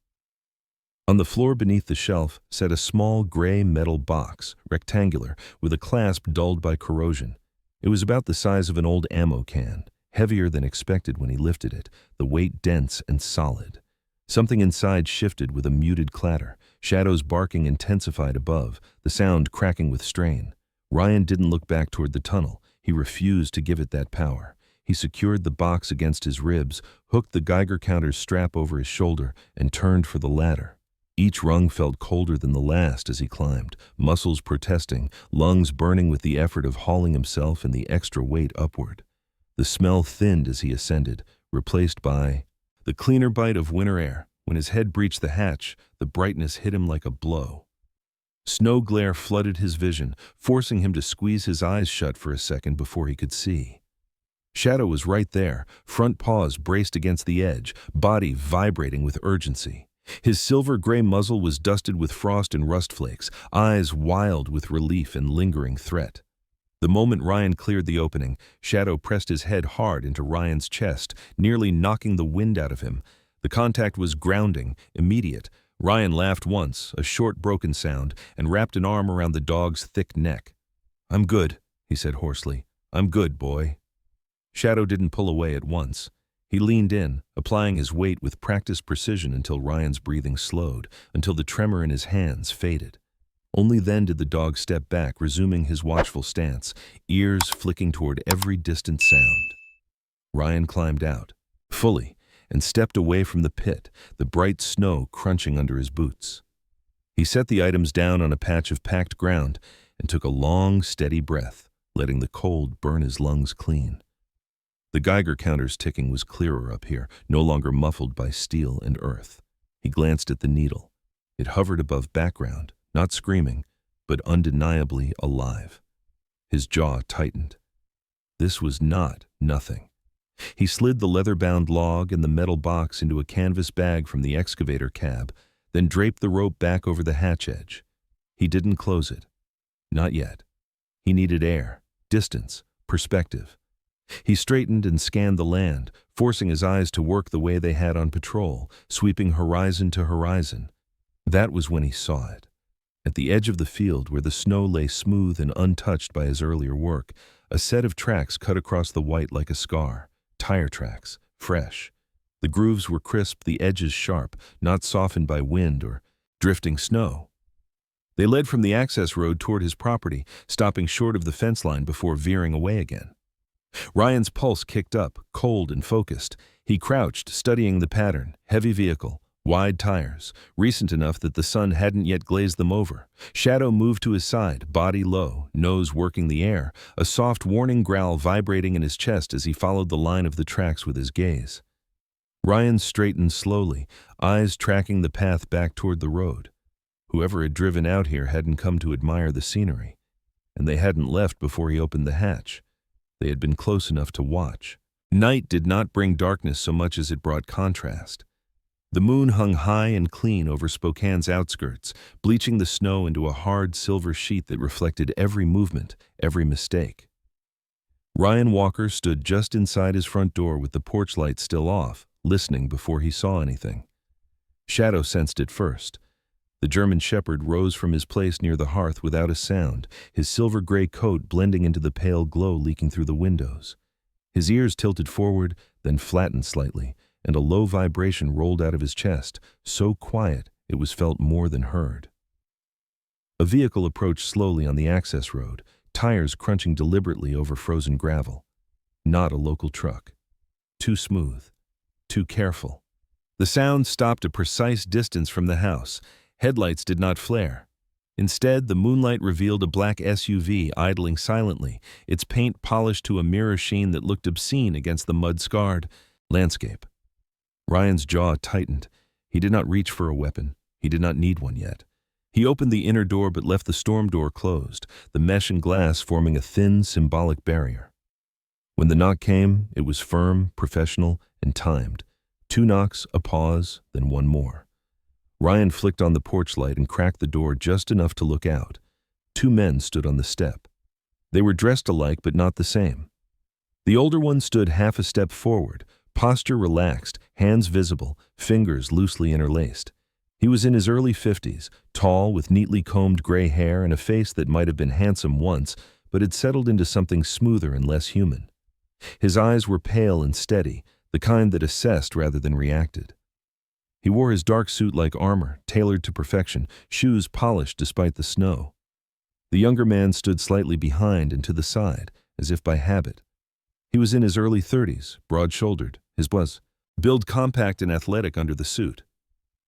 On the floor beneath the shelf sat a small gray metal box, rectangular, with a clasp dulled by corrosion. It was about the size of an old ammo can, heavier than expected when he lifted it, the weight dense and solid. Something inside shifted with a muted clatter. Shadow's barking intensified above, the sound cracking with strain. Ryan didn't look back toward the tunnel. He refused to give it that power. He secured the box against his ribs, hooked the Geiger counter's strap over his shoulder, and turned for the ladder. Each rung felt colder than the last as he climbed, muscles protesting, lungs burning with the effort of hauling himself and the extra weight upward. The smell thinned as he ascended, replaced by the cleaner bite of winter air. When his head breached the hatch, the brightness hit him like a blow. Snow glare flooded his vision, forcing him to squeeze his eyes shut for a second before he could see. Shadow was right there, front paws braced against the edge, body vibrating with urgency. His silver-gray muzzle was dusted with frost and rust flakes, eyes wild with relief and lingering threat. The moment Ryan cleared the opening, Shadow pressed his head hard into Ryan's chest, nearly knocking the wind out of him. The contact was grounding, immediate. Ryan laughed once, a short, broken sound, and wrapped an arm around the dog's thick neck. "I'm good," he said hoarsely. "I'm good, boy." Shadow didn't pull away at once. He leaned in, applying his weight with practiced precision until Ryan's breathing slowed, until the tremor in his hands faded. Only then did the dog step back, resuming his watchful stance, ears flicking toward every distant sound. Ryan climbed out, fully, and stepped away from the pit, the bright snow crunching under his boots. He set the items down on a patch of packed ground and took a long, steady breath, letting the cold burn his lungs clean. The Geiger counter's ticking was clearer up here, no longer muffled by steel and earth. He glanced at the needle. It hovered above background, not screaming, but undeniably alive. His jaw tightened. This was not nothing. He slid the leather-bound log and the metal box into a canvas bag from the excavator cab, then draped the rope back over the hatch edge. He didn't close it. Not yet. He needed air, distance, perspective. He straightened and scanned the land, forcing his eyes to work the way they had on patrol, sweeping horizon to horizon. That was when he saw it. At the edge of the field, where the snow lay smooth and untouched by his earlier work, a set of tracks cut across the white like a scar. Tire tracks, fresh. The grooves were crisp, the edges sharp, not softened by wind or drifting snow. They led from the access road toward his property, stopping short of the fence line before veering away again. Ryan's pulse kicked up, cold and focused. He crouched, studying the pattern. Heavy vehicle, wide tires, recent enough that the sun hadn't yet glazed them over. Shadow moved to his side, body low, nose working the air, a soft warning growl vibrating in his chest as he followed the line of the tracks with his gaze. Ryan straightened slowly, eyes tracking the path back toward the road. Whoever had driven out here hadn't come to admire the scenery, and they hadn't left before he opened the hatch. They had been close enough to watch. Night did not bring darkness so much as it brought contrast. The moon hung high and clean over Spokane's outskirts, bleaching the snow into a hard silver sheet that reflected every movement, every mistake. Ryan Walker stood just inside his front door with the porch light still off, listening before he saw anything. Shadow sensed it first. The German shepherd rose from his place near the hearth without a sound, his silver-gray coat blending into the pale glow leaking through the windows. His ears tilted forward, then flattened slightly, and a low vibration rolled out of his chest, so quiet it was felt more than heard. A vehicle approached slowly on the access road, tires crunching deliberately over frozen gravel. Not a local truck. Too smooth. Too careful. The sound stopped a precise distance from the house. Headlights did not flare. Instead, the moonlight revealed a black SUV idling silently, its paint polished to a mirror sheen that looked obscene against the mud-scarred landscape. Ryan's jaw tightened. He did not reach for a weapon. He did not need one yet. He opened the inner door but left the storm door closed, the mesh and glass forming a thin, symbolic barrier. When the knock came, it was firm, professional, and timed. 2 knocks, a pause, then one more. Ryan flicked on the porch light and cracked the door just enough to look out. 2 men stood on the step. They were dressed alike but not the same. The older one stood half a step forward, posture relaxed, hands visible, fingers loosely interlaced. He was in his early 50s, tall with neatly combed gray hair and a face that might have been handsome once, but had settled into something smoother and less human. His eyes were pale and steady, the kind that assessed rather than reacted. He He wore his dark suit-like armor, tailored to perfection, shoes polished despite the snow. The younger man stood slightly behind and to the side, as if by habit. He was in his early 30s, broad-shouldered, his build compact and athletic under the suit.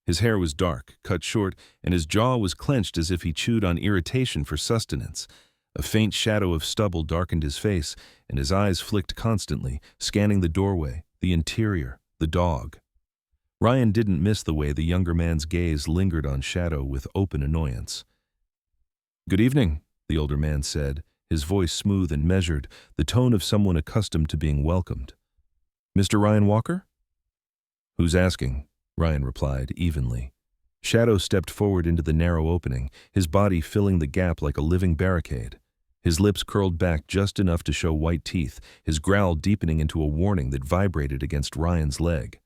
His hair was dark, cut short, and his jaw was clenched as if he chewed on irritation for sustenance. A faint shadow of stubble darkened his face, and his eyes flicked constantly, scanning the doorway, the interior, the dog. Ryan didn't miss the way the younger man's gaze lingered on Shadow with open annoyance. "Good evening," the older man said, his voice smooth and measured, the tone of someone accustomed to being welcomed. "Mr. Ryan Walker?" "Who's asking?" Ryan replied, evenly. Shadow stepped forward into the narrow opening, his body filling the gap like a living barricade. His lips curled back just enough to show white teeth, his growl deepening into a warning that vibrated against Ryan's leg.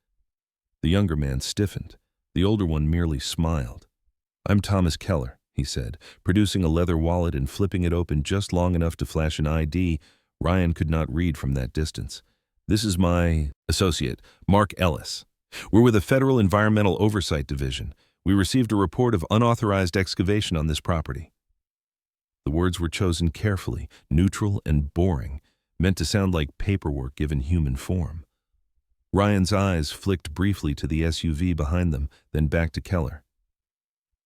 The younger man stiffened. The older one merely smiled. "I'm Thomas Keller," he said, producing a leather wallet and flipping it open just long enough to flash an ID Ryan could not read from that distance. "This is my associate, Mark Ellis. We're with the Federal Environmental Oversight Division. We received a report of unauthorized excavation on this property." The words were chosen carefully, neutral and boring, meant to sound like paperwork given human form. Ryan's eyes flicked briefly to the SUV behind them, then back to Keller.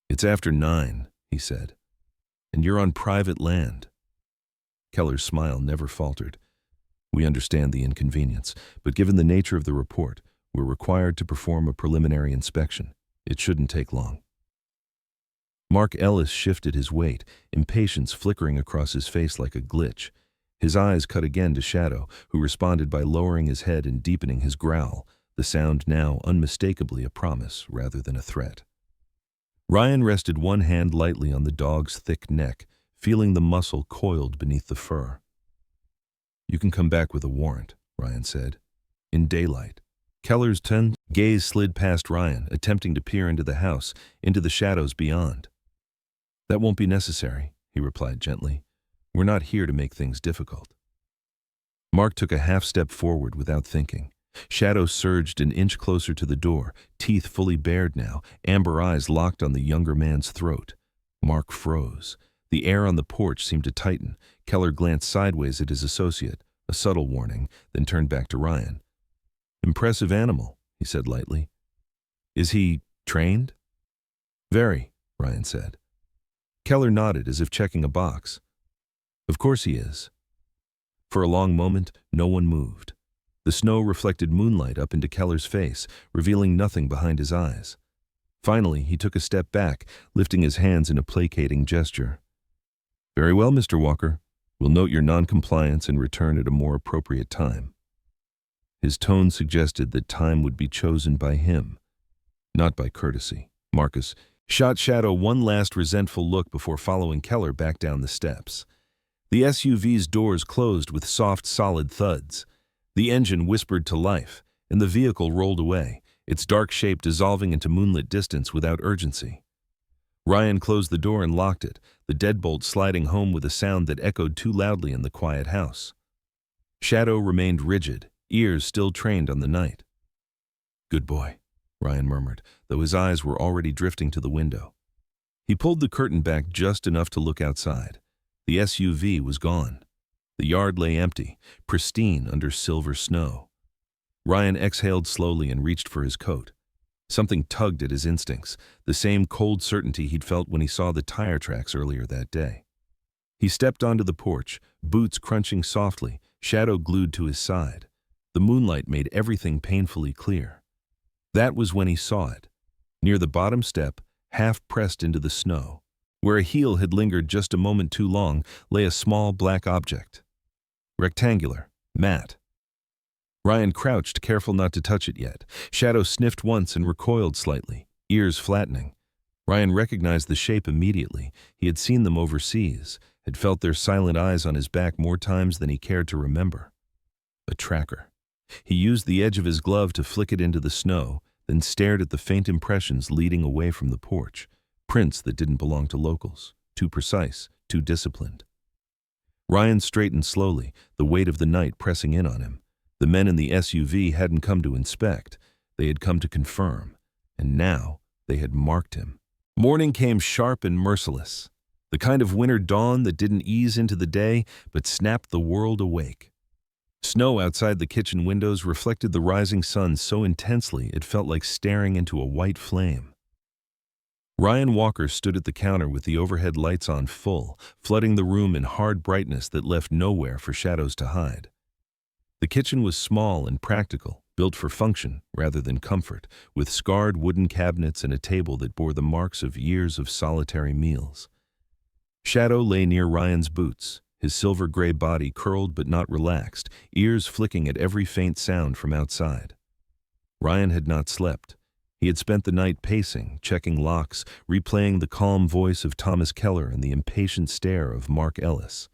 "It's after 9, he said, "and you're on private land." Keller's smile never faltered. "We understand the inconvenience, but given the nature of the report, we're required to perform a preliminary inspection. It shouldn't take long." Mark Ellis shifted his weight, impatience flickering across his face like a glitch. His eyes cut again to Shadow, who responded by lowering his head and deepening his growl, the sound now unmistakably a promise rather than a threat. Ryan rested one hand lightly on the dog's thick neck, feeling the muscle coiled beneath the fur. "You can come back with a warrant," Ryan said. "In daylight." Keller's gaze slid past Ryan, attempting to peer into the house, into the shadows beyond. "That won't be necessary," he replied gently. "We're not here to make things difficult." Mark took a half-step forward without thinking. Shadow surged an inch closer to the door, teeth fully bared now, amber eyes locked on the younger man's throat. Mark froze. The air on the porch seemed to tighten. Keller glanced sideways at his associate, a subtle warning, then turned back to Ryan. "Impressive animal," he said lightly. "Is he trained?" "Very," Ryan said. Keller nodded as if checking a box. "Of course he is." For a long moment, no one moved. The snow reflected moonlight up into Keller's face, revealing nothing behind his eyes. Finally, he took a step back, lifting his hands in a placating gesture. "Very well, Mr. Walker. We'll note your noncompliance and return at a more appropriate time." His tone suggested that time would be chosen by him, not by courtesy. Marcus shot Shadow one last resentful look before following Keller back down the steps. The SUV's doors closed with soft, solid thuds. The engine whispered to life, and the vehicle rolled away, its dark shape dissolving into moonlit distance without urgency. Ryan closed the door and locked it, the deadbolt sliding home with a sound that echoed too loudly in the quiet house. Shadow remained rigid, ears still trained on the night. "Good boy," Ryan murmured, though his eyes were already drifting to the window. He pulled the curtain back just enough to look outside. The SUV was gone. The yard lay empty, pristine under silver snow. Ryan exhaled slowly and reached for his coat. Something tugged at his instincts, the same cold certainty he'd felt when he saw the tire tracks earlier that day. He stepped onto the porch, boots crunching softly, Shadow glued to his side. The moonlight made everything painfully clear. That was when he saw it. Near the bottom step, half pressed into the snow, where a heel had lingered just a moment too long, lay a small black object. Rectangular, matte. Ryan crouched, careful not to touch it yet. Shadow sniffed once and recoiled slightly, ears flattening. Ryan recognized the shape immediately. He had seen them overseas, had felt their silent eyes on his back more times than he cared to remember. A tracker. He used the edge of his glove to flick it into the snow, then stared at the faint impressions leading away from the porch, prints that didn't belong to locals, too precise, too disciplined. Ryan straightened slowly, the weight of the night pressing in on him. The men in the SUV hadn't come to inspect. They had come to confirm. and now they had marked him. Morning came sharp and merciless, the kind of winter dawn that didn't ease into the day but snapped the world awake. Snow outside the kitchen windows reflected the rising sun so intensely it felt like staring into a white flame. Ryan Walker stood at the counter with the overhead lights on full, flooding the room in hard brightness that left nowhere for shadows to hide. The kitchen was small and practical, built for function rather than comfort, with scarred wooden cabinets and a table that bore the marks of years of solitary meals. Shadow lay near Ryan's boots, his silver-gray body curled but not relaxed, ears flicking at every faint sound from outside. Ryan had not slept. He had spent the night pacing, checking locks, replaying the calm voice of Thomas Keller and the impatient stare of Mark Ellis.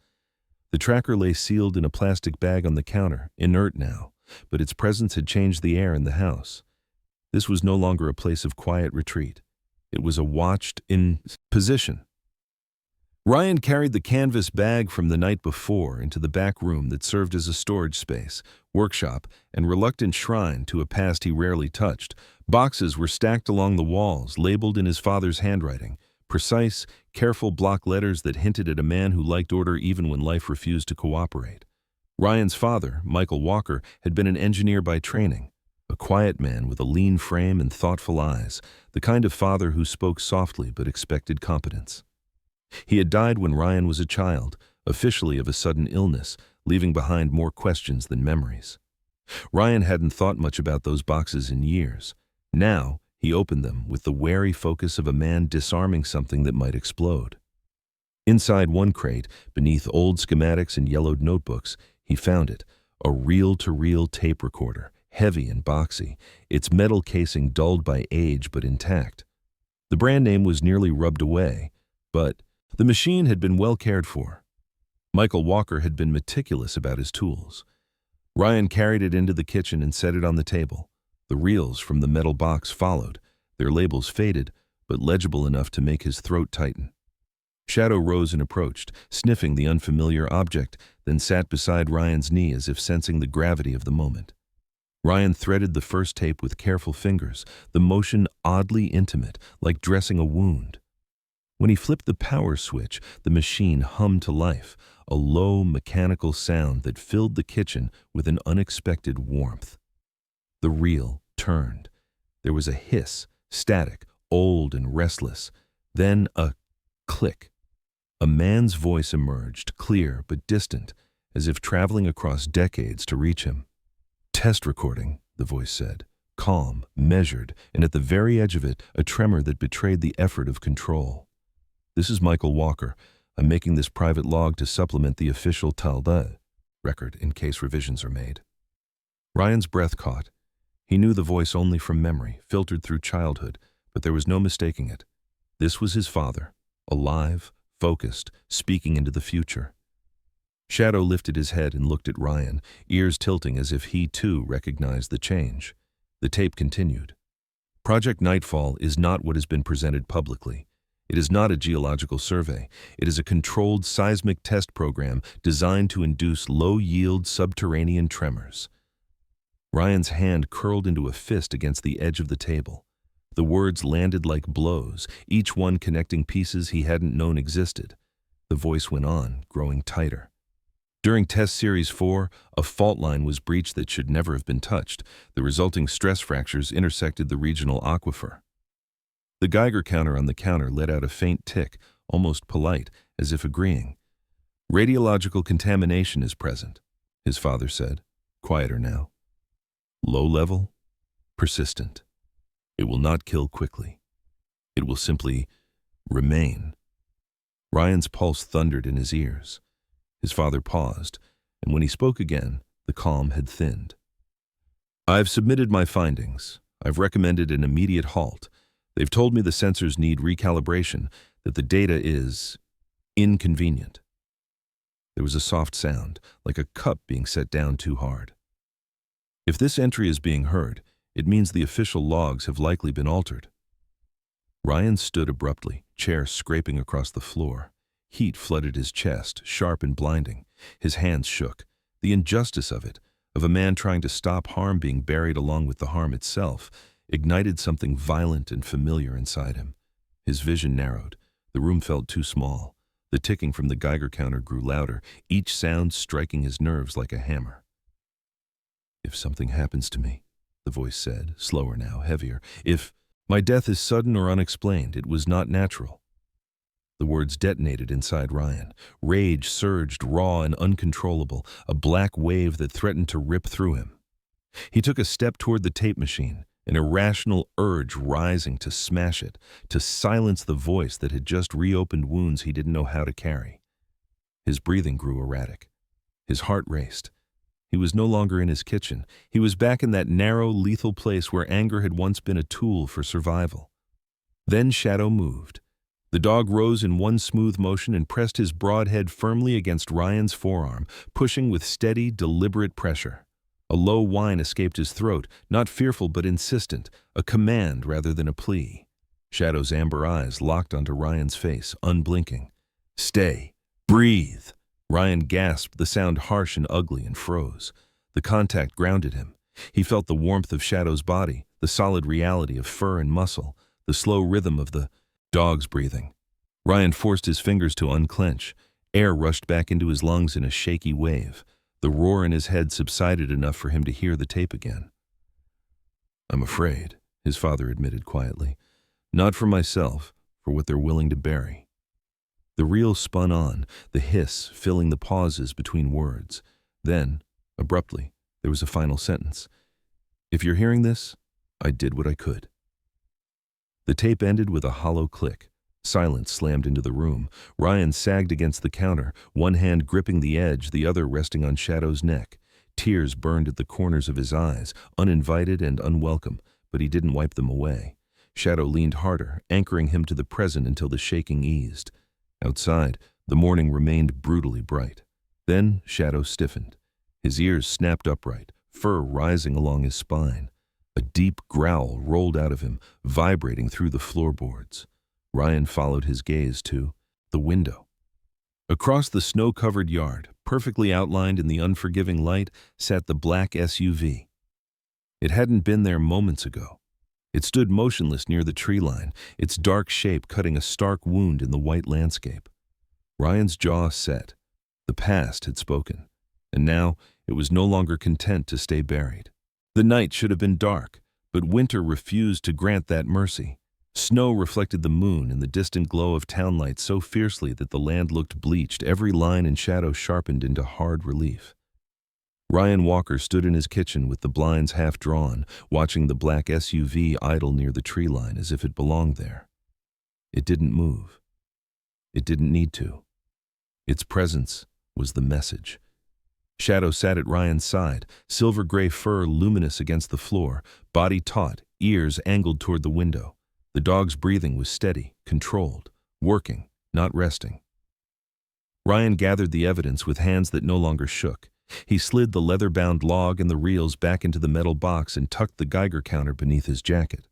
The tracker lay sealed in a plastic bag on the counter, inert now, but its presence had changed the air in the house. This was no longer a place of quiet retreat. It was a watched-in position. Ryan carried the canvas bag from the night before into the back room that served as a storage space, workshop, and reluctant shrine to a past he rarely touched. Boxes were stacked along the walls, labeled in his father's handwriting, precise, careful block letters that hinted at a man who liked order even when life refused to cooperate. Ryan's father, Michael Walker, had been an engineer by training, a quiet man with a lean frame and thoughtful eyes, the kind of father who spoke softly but expected competence. He had died when Ryan was a child, officially of a sudden illness, leaving behind more questions than memories. Ryan hadn't thought much about those boxes in years. Now, he opened them with the wary focus of a man disarming something that might explode. Inside one crate, beneath old schematics and yellowed notebooks, he found it, a reel-to-reel tape recorder, heavy and boxy, its metal casing dulled by age but intact. The brand name was nearly rubbed away, but the machine had been well cared for. Michael Walker had been meticulous about his tools. Ryan carried it into the kitchen and set it on the table. The reels from the metal box followed, their labels faded, but legible enough to make his throat tighten. Shadow rose and approached, sniffing the unfamiliar object, then sat beside Ryan's knee as if sensing the gravity of the moment. Ryan threaded the first tape with careful fingers, the motion oddly intimate, like dressing a wound. When he flipped the power switch, the machine hummed to life, a low, mechanical sound that filled the kitchen with an unexpected warmth. The reel turned. There was a hiss, static, old and restless. Then a click. A man's voice emerged, clear but distant, as if traveling across decades to reach him. "Test recording," the voice said, calm, measured, and at the very edge of it, a tremor that betrayed the effort of control. "This is Michael Walker. I'm making this private log to supplement the official Talda record in case revisions are made." Ryan's breath caught. He knew the voice only from memory, filtered through childhood, but there was no mistaking it. This was his father, alive, focused, speaking into the future. Shadow lifted his head and looked at Ryan, ears tilting as if he too recognized the change. The tape continued. "Project Nightfall is not what has been presented publicly. It is not a geological survey. It is a controlled seismic test program designed to induce low-yield subterranean tremors." Ryan's hand curled into a fist against the edge of the table. The words landed like blows, each one connecting pieces he hadn't known existed. The voice went on, growing tighter. During Test Series 4, a fault line was breached that should never have been touched. The resulting stress fractures intersected the regional aquifer. The Geiger counter on the counter let out a faint tick, almost polite, as if agreeing. "Radiological contamination is present," his father said, quieter now. "Low level, persistent. It will not kill quickly. It will simply remain." Ryan's pulse thundered in his ears. His father paused, and when he spoke again, the calm had thinned. "I've submitted my findings. I've recommended an immediate halt. They've told me the sensors need recalibration, that the data is inconvenient." There was a soft sound, like a cup being set down too hard. If this entry is being heard, it means the official logs have likely been altered. Ryan stood abruptly, chair scraping across the floor. Heat flooded his chest, sharp and blinding. His hands shook. The injustice of it, of a man trying to stop harm being buried along with the harm itself. ignited something violent and familiar inside him. His vision narrowed. The room felt too small. The ticking from the Geiger counter grew louder, each sound striking his nerves like a hammer. "If something happens to me," the voice said, slower now, heavier. "If my death is sudden or unexplained, it was not natural." The words detonated inside Ryan. Rage surged, raw and uncontrollable, a black wave that threatened to rip through him. He took a step toward the tape machine, an irrational urge rising to smash it, to silence the voice that had just reopened wounds he didn't know how to carry. His breathing grew erratic. His heart raced. He was no longer in his kitchen. He was back in that narrow, lethal place where anger had once been a tool for survival. Then Shadow moved. The dog rose in one smooth motion and pressed his broad head firmly against Ryan's forearm, pushing with steady, deliberate pressure. A low whine escaped his throat, not fearful but insistent, a command rather than a plea. Shadow's amber eyes locked onto Ryan's face, unblinking. "Stay. Breathe." Ryan gasped, the sound harsh and ugly, and froze. The contact grounded him. He felt the warmth of Shadow's body, the solid reality of fur and muscle, the slow rhythm of the dog's breathing. Ryan forced his fingers to unclench. Air rushed back into his lungs in a shaky wave. The roar in his head subsided enough for him to hear the tape again. "I'm afraid," his father admitted quietly. "Not for myself, for what they're willing to bury." The reel spun on, the hiss filling the pauses between words. Then, abruptly, there was a final sentence. "If you're hearing this, I did what I could." The tape ended with a hollow click. Silence slammed into the room. Ryan sagged against the counter, one hand gripping the edge, the other resting on Shadow's neck. Tears burned at the corners of his eyes, uninvited and unwelcome, but he didn't wipe them away. Shadow leaned harder, anchoring him to the present until the shaking eased. Outside, the morning remained brutally bright. Then Shadow stiffened. His ears snapped upright, fur rising along his spine. A deep growl rolled out of him, vibrating through the floorboards. Ryan followed his gaze to the window. Across the snow-covered yard, perfectly outlined in the unforgiving light, sat the black SUV. It hadn't been there moments ago. It stood motionless near the tree line, its dark shape cutting a stark wound in the white landscape. Ryan's jaw set. The past had spoken, and now it was no longer content to stay buried. The night should have been dark, but winter refused to grant that mercy. Snow reflected the moon and the distant glow of town lights so fiercely that the land looked bleached, every line and shadow sharpened into hard relief. Ryan Walker stood in his kitchen with the blinds half drawn, watching the black SUV idle near the tree line as if it belonged there. It didn't move. It didn't need to. Its presence was the message. Shadow sat at Ryan's side, silver-gray fur luminous against the floor, body taut, ears angled toward the window. The dog's breathing was steady, controlled, working, not resting. Ryan gathered the evidence with hands that no longer shook. He slid the leather-bound log and the reels back into the metal box and tucked the Geiger counter beneath his jacket.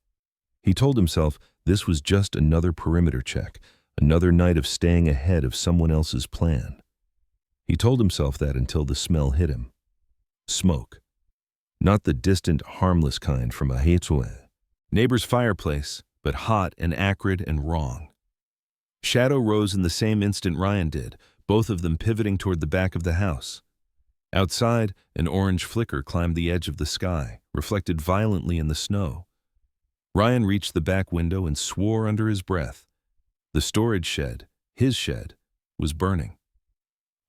He told himself this was just another perimeter check, another night of staying ahead of someone else's plan. He told himself that until the smell hit him. Smoke. Not the distant, harmless kind from a neighbor's fireplace, but hot and acrid and wrong. Shadow rose in the same instant Ryan did, both of them pivoting toward the back of the house. Outside, an orange flicker climbed the edge of the sky, reflected violently in the snow. Ryan reached the back window and swore under his breath. The storage shed, his shed, was burning.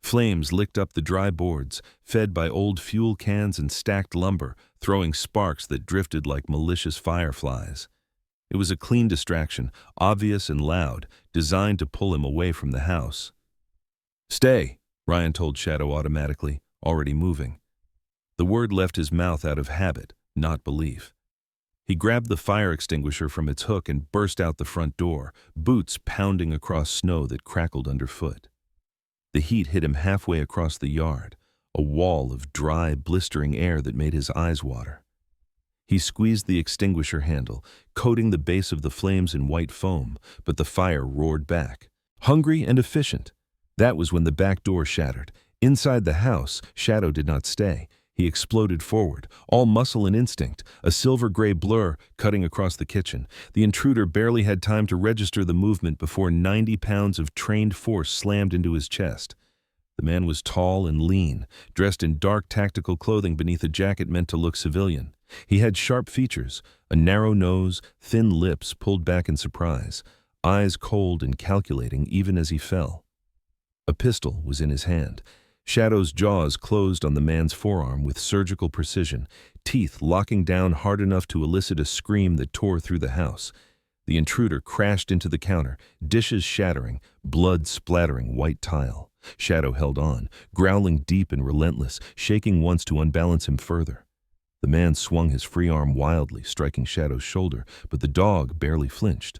Flames licked up the dry boards, fed by old fuel cans and stacked lumber, throwing sparks that drifted like malicious fireflies. It was a clean distraction, obvious and loud, designed to pull him away from the house. "Stay," Ryan told Shadow automatically, already moving. The word left his mouth out of habit, not belief. He grabbed the fire extinguisher from its hook and burst out the front door, boots pounding across snow that crackled underfoot. The heat hit him halfway across the yard, a wall of dry, blistering air that made his eyes water. He squeezed the extinguisher handle, coating the base of the flames in white foam, but the fire roared back. Hungry and efficient. That was when the back door shattered. Inside the house, Shadow did not stay. He exploded forward, all muscle and instinct, a silver-gray blur cutting across the kitchen. The intruder barely had time to register the movement before 90 pounds of trained force slammed into his chest. The man was tall and lean, dressed in dark tactical clothing beneath a jacket meant to look civilian. He had sharp features, a narrow nose, thin lips pulled back in surprise, eyes cold and calculating even as he fell. A pistol was in his hand. Shadow's jaws closed on the man's forearm with surgical precision, teeth locking down hard enough to elicit a scream that tore through the house. The intruder crashed into the counter, dishes shattering, blood splattering white tile. Shadow held on, growling deep and relentless, shaking once to unbalance him further. The man swung his free arm wildly, striking Shadow's shoulder, but the dog barely flinched.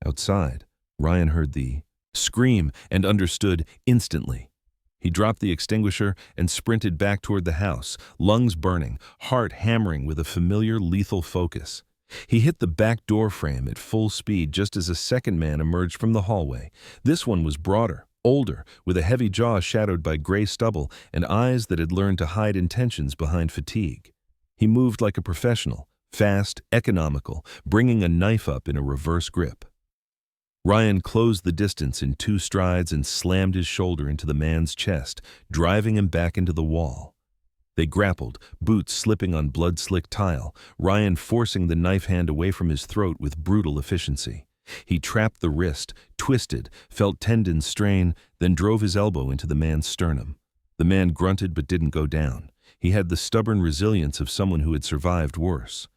Outside, Ryan heard the scream and understood instantly. He dropped the extinguisher and sprinted back toward the house, lungs burning, heart hammering with a familiar lethal focus. He hit the back door frame at full speed just as a second man emerged from the hallway. This one was broader, older, with a heavy jaw shadowed by gray stubble and eyes that had learned to hide intentions behind fatigue. He moved like a professional, fast, economical, bringing a knife up in a reverse grip. Ryan closed the distance in 2 strides and slammed his shoulder into the man's chest, driving him back into the wall. They grappled, boots slipping on blood-slicked tile, Ryan forcing the knife hand away from his throat with brutal efficiency. He trapped the wrist, twisted, felt tendons strain, then drove his elbow into the man's sternum. The man grunted but didn't go down. He had the stubborn resilience of someone who had survived worse.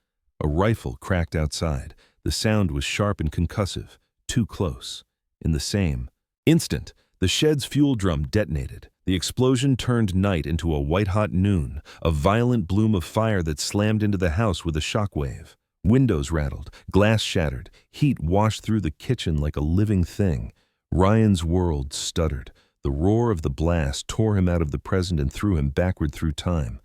A rifle cracked outside. The sound was sharp and concussive. Too close. In the same instant, the shed's fuel drum detonated. The explosion turned night into a white-hot noon, a violent bloom of fire that slammed into the house with a shockwave. Windows rattled, glass shattered, heat washed through the kitchen like a living thing. Ryan's world stuttered. The roar of the blast tore him out of the present and threw him backward through time.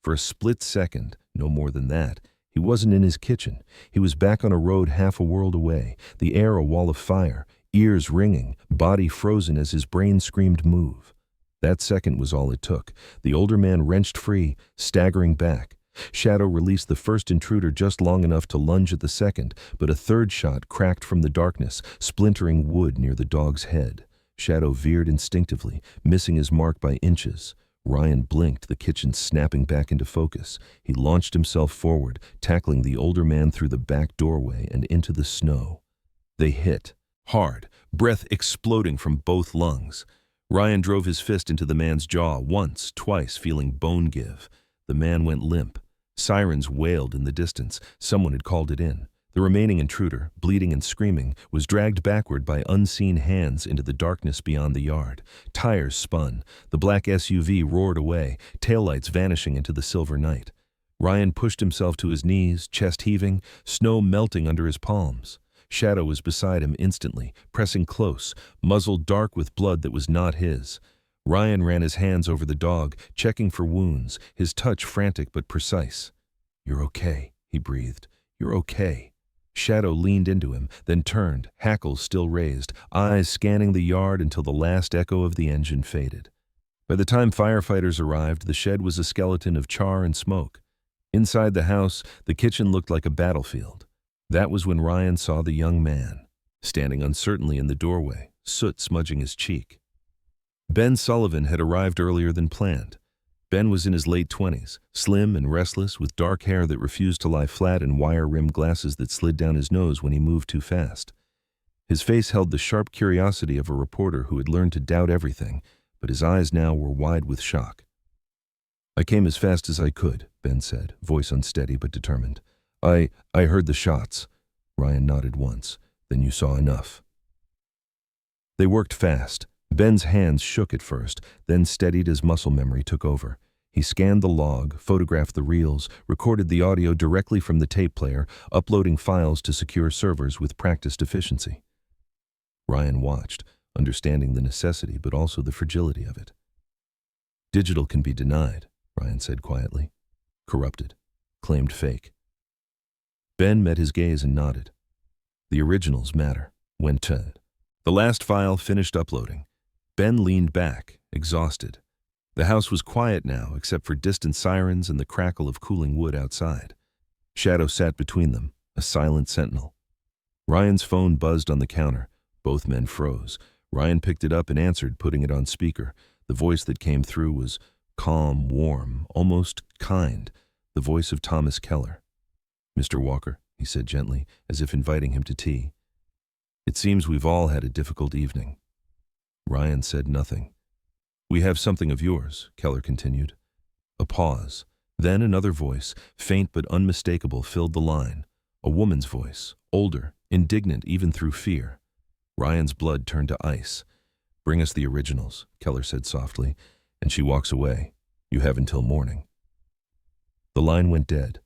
For a split second, no more than that, he wasn't in his kitchen. He was back on a road half a world away, the air a wall of fire, ears ringing, body frozen as his brain screamed move. That second was all it took. The older man wrenched free, staggering back. Shadow released the first intruder just long enough to lunge at the second, but a third shot cracked from the darkness, splintering wood near the dog's head. Shadow veered instinctively, missing his mark by inches. Ryan blinked, the kitchen snapping back into focus. He launched himself forward, tackling the older man through the back doorway and into the snow. They hit, hard, breath exploding from both lungs. Ryan drove his fist into the man's jaw once, twice, feeling bone give. The man went limp. Sirens wailed in the distance. Someone had called it in. The remaining intruder, bleeding and screaming, was dragged backward by unseen hands into the darkness beyond the yard. Tires spun. The black SUV roared away, taillights vanishing into the silver night. Ryan pushed himself to his knees, chest heaving, snow melting under his palms. Shadow was beside him instantly, pressing close, muzzle dark with blood that was not his. Ryan ran his hands over the dog, checking for wounds, his touch frantic but precise. "You're okay," he breathed. "You're okay." Shadow leaned into him, then turned, hackles still raised, eyes scanning the yard until the last echo of the engine faded. By the time firefighters arrived, the shed was a skeleton of char and smoke. Inside the house, the kitchen looked like a battlefield. That was when Ryan saw the young man, standing uncertainly in the doorway, soot smudging his cheek. Ben Sullivan had arrived earlier than planned. Ben was in his late 20s, slim and restless, with dark hair that refused to lie flat and wire-rimmed glasses that slid down his nose when he moved too fast. His face held the sharp curiosity of a reporter who had learned to doubt everything, but his eyes now were wide with shock. "I came as fast as I could," Ben said, voice unsteady but determined. I heard the shots." Ryan nodded once. "Then you saw enough." They worked fast. Ben's hands shook at first, then steadied as muscle memory took over. He scanned the log, photographed the reels, recorded the audio directly from the tape player, uploading files to secure servers with practiced efficiency. Ryan watched, understanding the necessity but also the fragility of it. "Digital can be denied," Ryan said quietly. "Corrupted. Claimed fake." Ben met his gaze and nodded. "The originals matter." Went to. The last file finished uploading. Ben leaned back, exhausted. The house was quiet now, except for distant sirens and the crackle of cooling wood outside. Shadow sat between them, a silent sentinel. Ryan's phone buzzed on the counter. Both men froze. Ryan picked it up and answered, putting it on speaker. The voice that came through was calm, warm, almost kind, the voice of Thomas Keller. "Mr. Walker," he said gently, as if inviting him to tea. "It seems we've all had a difficult evening." Ryan said nothing. "We have something of yours," Keller continued. A pause. Then another voice, faint but unmistakable, filled the line. A woman's voice, older, indignant even through fear. Ryan's blood turned to ice. "Bring us the originals," Keller said softly, "and she walks away. You have until morning." The line went dead.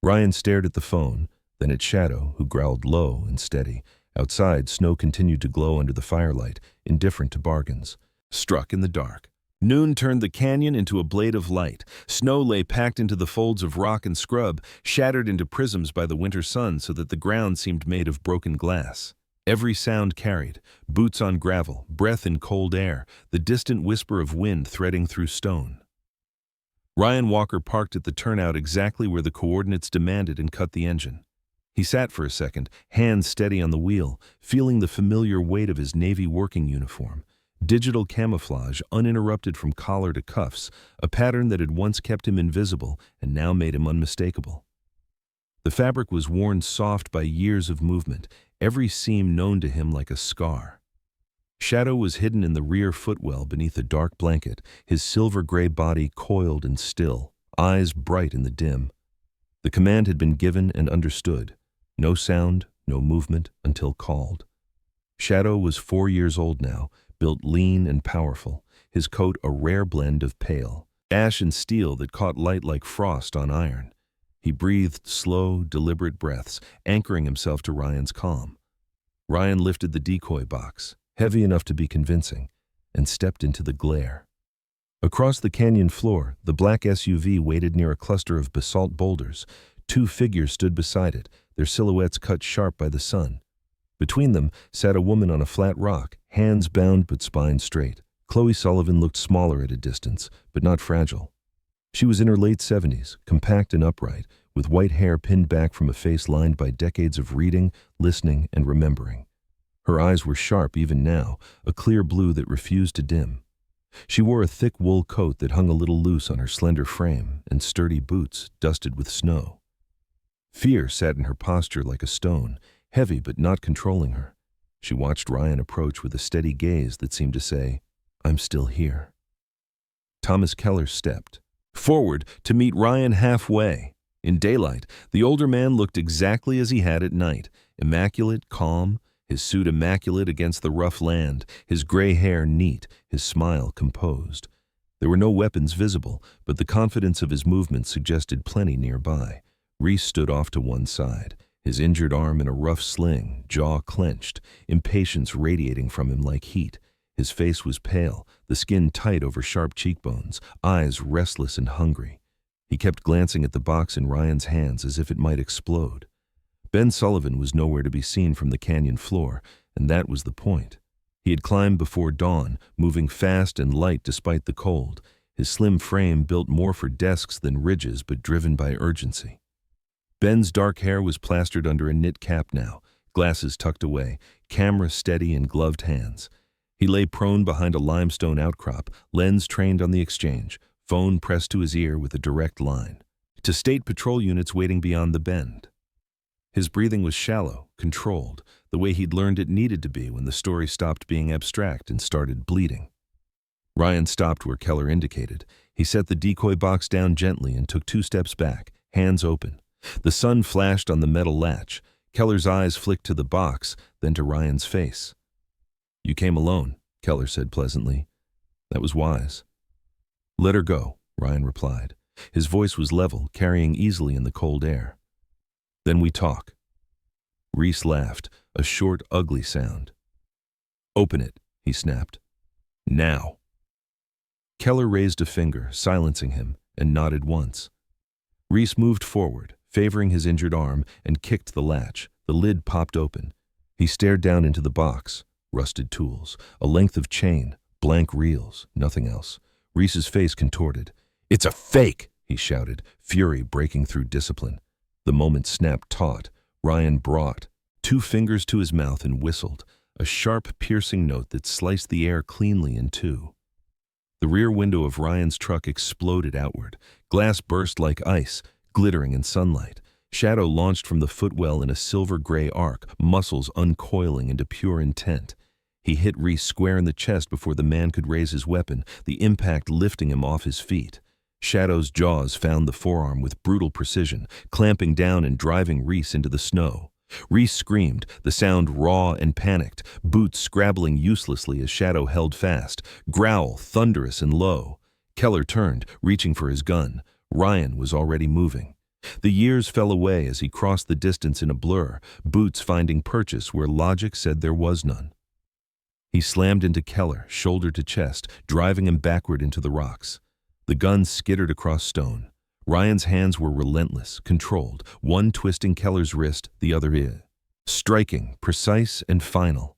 Ryan stared at the phone, then at Shadow, who growled low and steady. Outside, snow continued to glow under the firelight, indifferent to bargains. Struck in the dark. Noon turned the canyon into a blade of light. Snow lay packed into the folds of rock and scrub, shattered into prisms by the winter sun so that the ground seemed made of broken glass. Every sound carried: boots on gravel, breath in cold air, the distant whisper of wind threading through stone. Ryan Walker parked at the turnout exactly where the coordinates demanded and cut the engine. He sat for a second, hands steady on the wheel, feeling the familiar weight of his Navy working uniform. Digital camouflage, uninterrupted from collar to cuffs, a pattern that had once kept him invisible and now made him unmistakable. The fabric was worn soft by years of movement, every seam known to him like a scar. Shadow was hidden in the rear footwell beneath a dark blanket, his silver-gray body coiled and still, eyes bright in the dim. The command had been given and understood. No sound, no movement until called. Shadow was 4 years old now, built lean and powerful, his coat a rare blend of pale ash and steel that caught light like frost on iron. He breathed slow, deliberate breaths, anchoring himself to Ryan's calm. Ryan lifted the decoy box, heavy enough to be convincing, and stepped into the glare. Across the canyon floor, the black SUV waited near a cluster of basalt boulders. 2 figures stood beside it, their silhouettes cut sharp by the sun. Between them sat a woman on a flat rock, hands bound but spine straight. Chloe Sullivan looked smaller at a distance, but not fragile. She was in her late 70s, compact and upright, with white hair pinned back from a face lined by decades of reading, listening, and remembering. Her eyes were sharp even now, a clear blue that refused to dim. She wore a thick wool coat that hung a little loose on her slender frame and sturdy boots dusted with snow. Fear sat in her posture like a stone, heavy but not controlling her. She watched Ryan approach with a steady gaze that seemed to say, "I'm still here." Thomas Keller stepped forward to meet Ryan halfway. In daylight, the older man looked exactly as he had at night, immaculate, calm, his suit immaculate against the rough land, his gray hair neat, his smile composed. There were no weapons visible, but the confidence of his movements suggested plenty nearby. Reese stood off to one side, his injured arm in a rough sling, jaw clenched, impatience radiating from him like heat. His face was pale, the skin tight over sharp cheekbones, eyes restless and hungry. He kept glancing at the box in Ryan's hands as if it might explode. Ben Sullivan was nowhere to be seen from the canyon floor, and that was the point. He had climbed before dawn, moving fast and light despite the cold, his slim frame built more for desks than ridges but driven by urgency. Ben's dark hair was plastered under a knit cap now, glasses tucked away, camera steady in gloved hands. He lay prone behind a limestone outcrop, lens trained on the exchange, phone pressed to his ear with a direct line to state patrol units waiting beyond the bend. His breathing was shallow, controlled, the way he'd learned it needed to be when the story stopped being abstract and started bleeding. Ryan stopped where Keller indicated. He set the decoy box down gently and took 2 steps back, hands open. The sun flashed on the metal latch. Keller's eyes flicked to the box, then to Ryan's face. "You came alone," Keller said pleasantly. "That was wise." "Let her go," Ryan replied. His voice was level, carrying easily in the cold air. "Then we talk." Reese laughed, a short, ugly sound. "Open it," he snapped. "Now." Keller raised a finger, silencing him, and nodded once. Reese moved forward, favoring his injured arm, and kicked the latch. The lid popped open. He stared down into the box. Rusted tools, a length of chain, blank reels, nothing else. Reese's face contorted. "It's a fake!" he shouted, fury breaking through discipline. The moment snapped taut. Ryan brought 2 fingers to his mouth and whistled, a sharp, piercing note that sliced the air cleanly in 2. The rear window of Ryan's truck exploded outward. Glass burst like ice, glittering in sunlight. Shadow launched from the footwell in a silver-gray arc, muscles uncoiling into pure intent. He hit Reese square in the chest before the man could raise his weapon, the impact lifting him off his feet. Shadow's jaws found the forearm with brutal precision, clamping down and driving Reese into the snow. Reese screamed, the sound raw and panicked, boots scrabbling uselessly as Shadow held fast, growl thunderous and low. Keller turned, reaching for his gun. Ryan was already moving. The years fell away as he crossed the distance in a blur, boots finding purchase where logic said there was none. He slammed into Keller, shoulder to chest, driving him backward into the rocks. The gun skittered across stone. Ryan's hands were relentless, controlled, one twisting Keller's wrist, the other his. Striking, precise and final.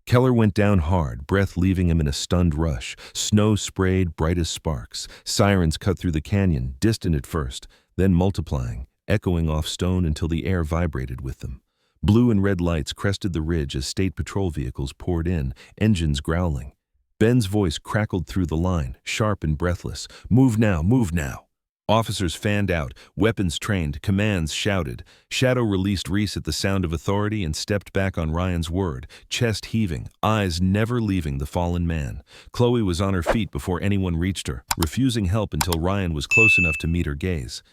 Keller went down hard, breath leaving him in a stunned rush. Snow sprayed bright as sparks. Sirens cut through the canyon, distant at first, then multiplying, echoing off stone until the air vibrated with them. Blue and red lights crested the ridge as state patrol vehicles poured in, engines growling. Ben's voice crackled through the line, sharp and breathless. "Move now, move now." Officers fanned out, weapons trained, commands shouted. Shadow released Reese at the sound of authority and stepped back on Ryan's word, chest heaving, eyes never leaving the fallen man. Chloe was on her feet before anyone reached her, refusing help until Ryan was close enough to meet her gaze.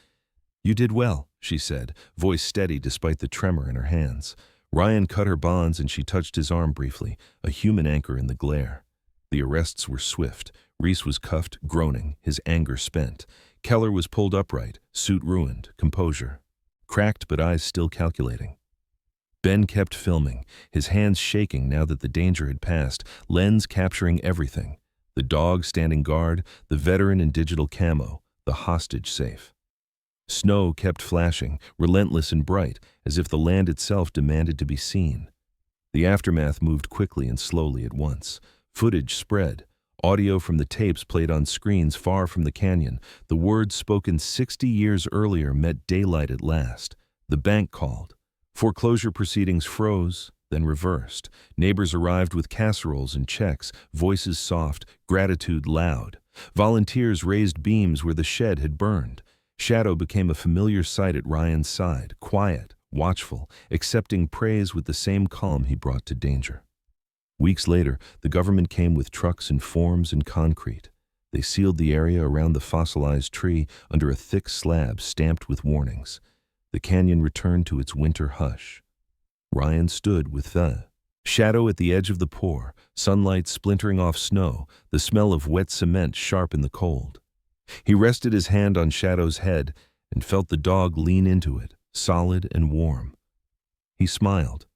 "You did well," she said, voice steady despite the tremor in her hands. Ryan cut her bonds and she touched his arm briefly, a human anchor in the glare. The arrests were swift. Reese was cuffed, groaning, his anger spent. Keller was pulled upright, suit ruined, composure cracked but eyes still calculating. Ben kept filming, his hands shaking now that the danger had passed, lens capturing everything. The dog standing guard, the veteran in digital camo, the hostage safe. Snow kept flashing, relentless and bright, as if the land itself demanded to be seen. The aftermath moved quickly and slowly at once. Footage spread. Audio from the tapes played on screens far from the canyon. The words spoken 60 years earlier met daylight at last. The bank called. Foreclosure proceedings froze, then reversed. Neighbors arrived with casseroles and checks, voices soft, gratitude loud. Volunteers raised beams where the shed had burned. Shadow became a familiar sight at Ryan's side, quiet, watchful, accepting praise with the same calm he brought to danger. Weeks later, the government came with trucks and forms and concrete. They sealed the area around the fossilized tree under a thick slab stamped with warnings. The canyon returned to its winter hush. Ryan stood with the Shadow at the edge of the pour, sunlight splintering off snow, the smell of wet cement sharp in the cold. He rested his hand on Shadow's head and felt the dog lean into it, solid and warm. He smiled.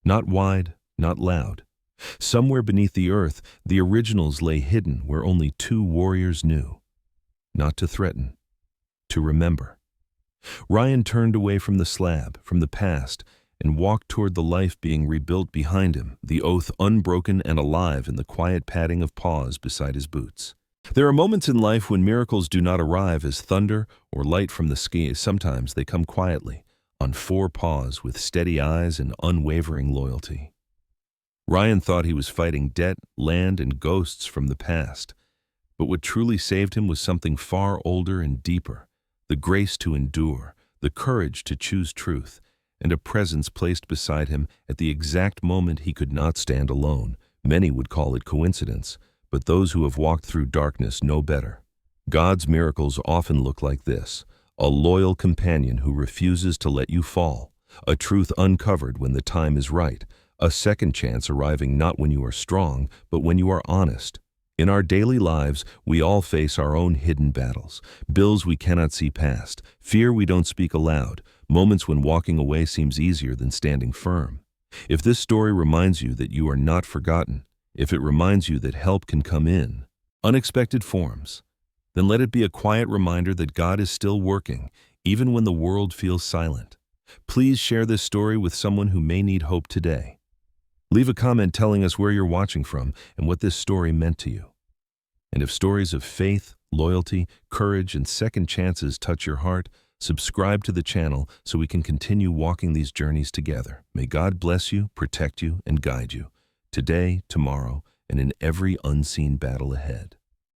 Not wide, not loud. Somewhere beneath the earth, the originals lay hidden where only 2 warriors knew. Not to threaten, to remember. Ryan turned away from the slab, from the past, and walked toward the life being rebuilt behind him, the oath unbroken and alive in the quiet padding of paws beside his boots. There are moments in life when miracles do not arrive as thunder or light from the sky. Sometimes they come quietly, on 4 paws with steady eyes and unwavering loyalty. Ryan thought he was fighting debt, land, and ghosts from the past. But what truly saved him was something far older and deeper, the grace to endure, the courage to choose truth, and a presence placed beside him at the exact moment he could not stand alone. Many would call it coincidence, but those who have walked through darkness know better. God's miracles often look like this: a loyal companion who refuses to let you fall, a truth uncovered when the time is right, a second chance arriving not when you are strong, but when you are honest. In our daily lives, we all face our own hidden battles, bills we cannot see past, fear we don't speak aloud, moments when walking away seems easier than standing firm. If this story reminds you that you are not forgotten, if it reminds you that help can come in unexpected forms, then let it be a quiet reminder that God is still working, even when the world feels silent. Please share this story with someone who may need hope today. Leave a comment telling us where you're watching from and what this story meant to you. And if stories of faith, loyalty, courage, and second chances touch your heart, subscribe to the channel so we can continue walking these journeys together. May God bless you, protect you, and guide you, today, tomorrow, and in every unseen battle ahead.